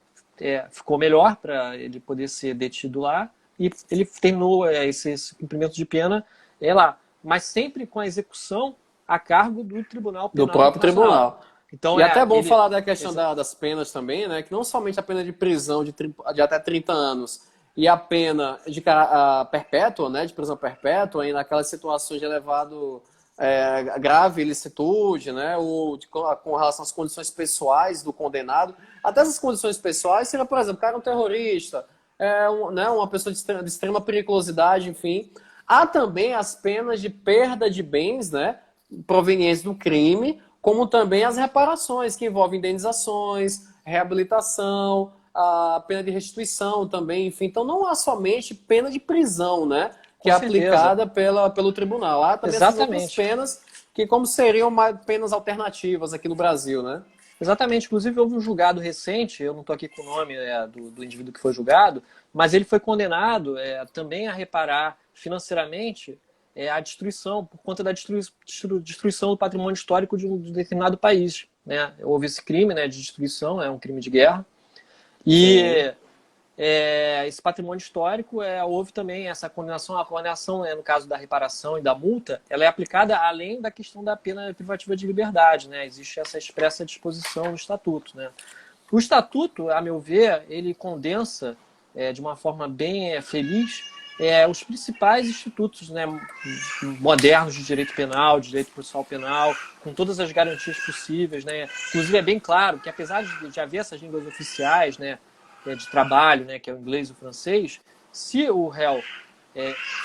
ficou melhor para ele poder ser detido lá e ele terminou esse cumprimento de pena lá. Mas sempre com a execução a cargo do Tribunal Penal. Do próprio tribunal. Então, e até bom falar da questão das penas também, né? Que não somente a pena de prisão de até 30 anos e a pena de perpétua, né? De prisão perpétua, aí naquelas situações de elevado grave ilicitude, né? Ou com relação às condições pessoais do condenado. Até essas condições pessoais seria, por exemplo, o cara é um terrorista, uma pessoa de extrema periculosidade, enfim. Há também as penas de perda de bens, né, provenientes do crime, como também as reparações, que envolvem indenizações, reabilitação, a pena de restituição também, enfim. Então não há somente pena de prisão, né? Que Com é certeza. aplicada pelo tribunal. Há também essas outras Exatamente. penas, que como seriam penas alternativas aqui no Brasil, né? Exatamente. Inclusive, houve um julgado recente, eu não estou aqui com o nome do indivíduo que foi julgado, mas ele foi condenado também a reparar financeiramente a destruição, por conta da destruição do patrimônio histórico de determinado país. Né? Houve esse crime, né, de destruição, é um crime de guerra. Sim. E esse patrimônio histórico, houve também essa condenação. A condenação, no caso da reparação e da multa, ela é aplicada além da questão da pena privativa de liberdade. Né? Existe essa expressa disposição no Estatuto. Né? O Estatuto, a meu ver, ele condensa de uma forma bem feliz os principais institutos, né, modernos de direito penal, de direito processual penal, com todas as garantias possíveis. Né? Inclusive, é bem claro que, apesar de haver essas línguas oficiais, né, de trabalho, né, que é o inglês e o francês, se o réu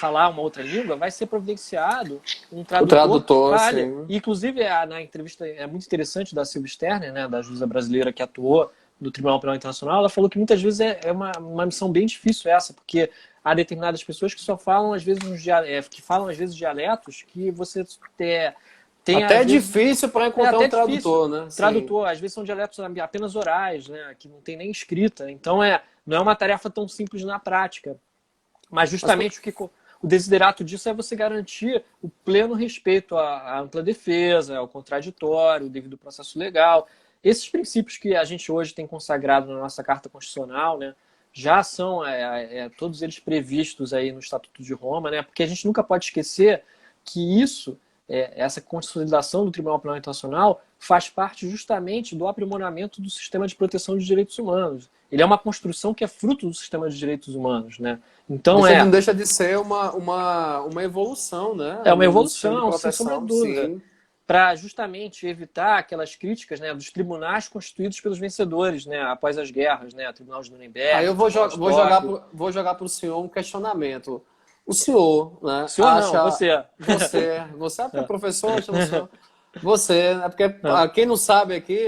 falar uma outra língua, vai ser providenciado um O tradutor que tradutor, fale. sim. E, inclusive, na entrevista muito interessante da Silvia Sterner, né, da juíza brasileira que atuou do Tribunal Penal Internacional, ela falou que muitas vezes é uma missão bem difícil essa, porque há determinadas pessoas que só falam, às vezes, que falam, às vezes, dialetos que você tem, Até às é vezes, difícil para encontrar até um difícil. tradutor, né? Sim. Tradutor, às vezes são dialetos apenas orais, né, que não tem nem escrita. Então, não é uma tarefa tão simples na prática. Mas Mas, justamente o desiderato disso é você garantir o pleno respeito à ampla defesa, ao contraditório, o devido processo legal. Esses princípios que a gente hoje tem consagrado na nossa Carta Constitucional, né, já são todos eles previstos aí no Estatuto de Roma, né, porque a gente nunca pode esquecer que essa consolidação do Tribunal Penal Internacional faz parte justamente do aprimoramento do sistema de proteção de direitos humanos. Ele é uma construção que é fruto do sistema de direitos humanos, né? Então não deixa de ser uma evolução, né? é uma No sistema de evolução, sem sombra de proteção, dúvida, sim. para justamente evitar aquelas críticas, né, dos tribunais constituídos pelos vencedores, né, após as guerras, né, o Tribunal de Aí Nuremberg, eu o Tribunal de Tóquio. vou jogar para o senhor um questionamento. O senhor, né, O senhor não, acha... você. Você é porque é professor, chama o senhor... Você, é porque quem não sabe aqui,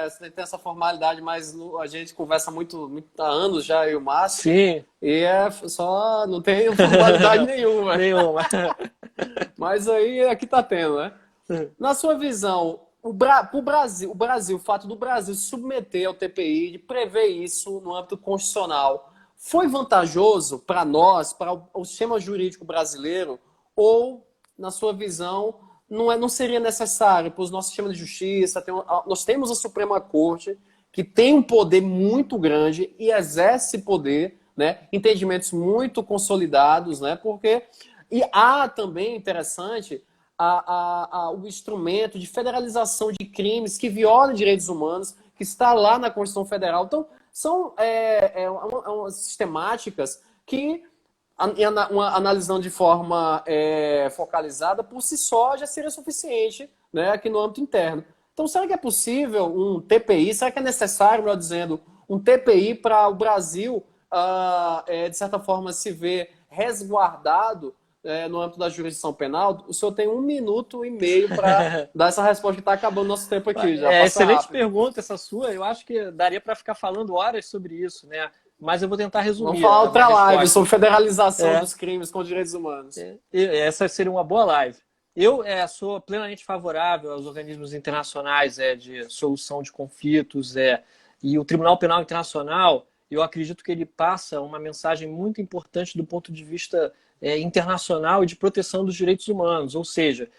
você tem essa formalidade, mas a gente conversa muito há anos já, eu e o Márcio, Sim. e só não tem formalidade nenhuma. Nenhuma. Mas aí aqui tá tendo, né? Na sua visão, o fato do Brasil se submeter ao TPI, de prever isso no âmbito constitucional, foi vantajoso para nós, para o sistema jurídico brasileiro, ou, na sua visão, não seria necessário para o nosso sistema de justiça? Nós temos a Suprema Corte, que tem um poder muito grande e exerce poder, né? Entendimentos muito consolidados, né? E há também, interessante, o instrumento de federalização de crimes que violam direitos humanos, que está lá na Constituição Federal. Então, são umas sistemáticas que, analisando de forma focalizada, por si só já seria suficiente, né, aqui no âmbito interno. Então, será que é possível um TPI? Será que é necessário, melhor dizendo, um TPI para o Brasil, de certa forma, se ver resguardado no âmbito da jurisdição penal? O senhor tem 1 minuto e meio para dar essa resposta, que está acabando nosso tempo aqui. Já passa excelente rápido. pergunta essa sua. Eu acho que daria para ficar falando horas sobre isso, né? Mas eu vou tentar resumir. Vamos falar outra live resposta sobre federalização dos crimes com direitos humanos. Essa seria uma boa live. Eu sou plenamente favorável aos organismos internacionais de solução de conflitos. E o Tribunal Penal Internacional, eu acredito que ele passa uma mensagem muito importante do ponto de vista internacional e de proteção dos direitos humanos. Ou seja,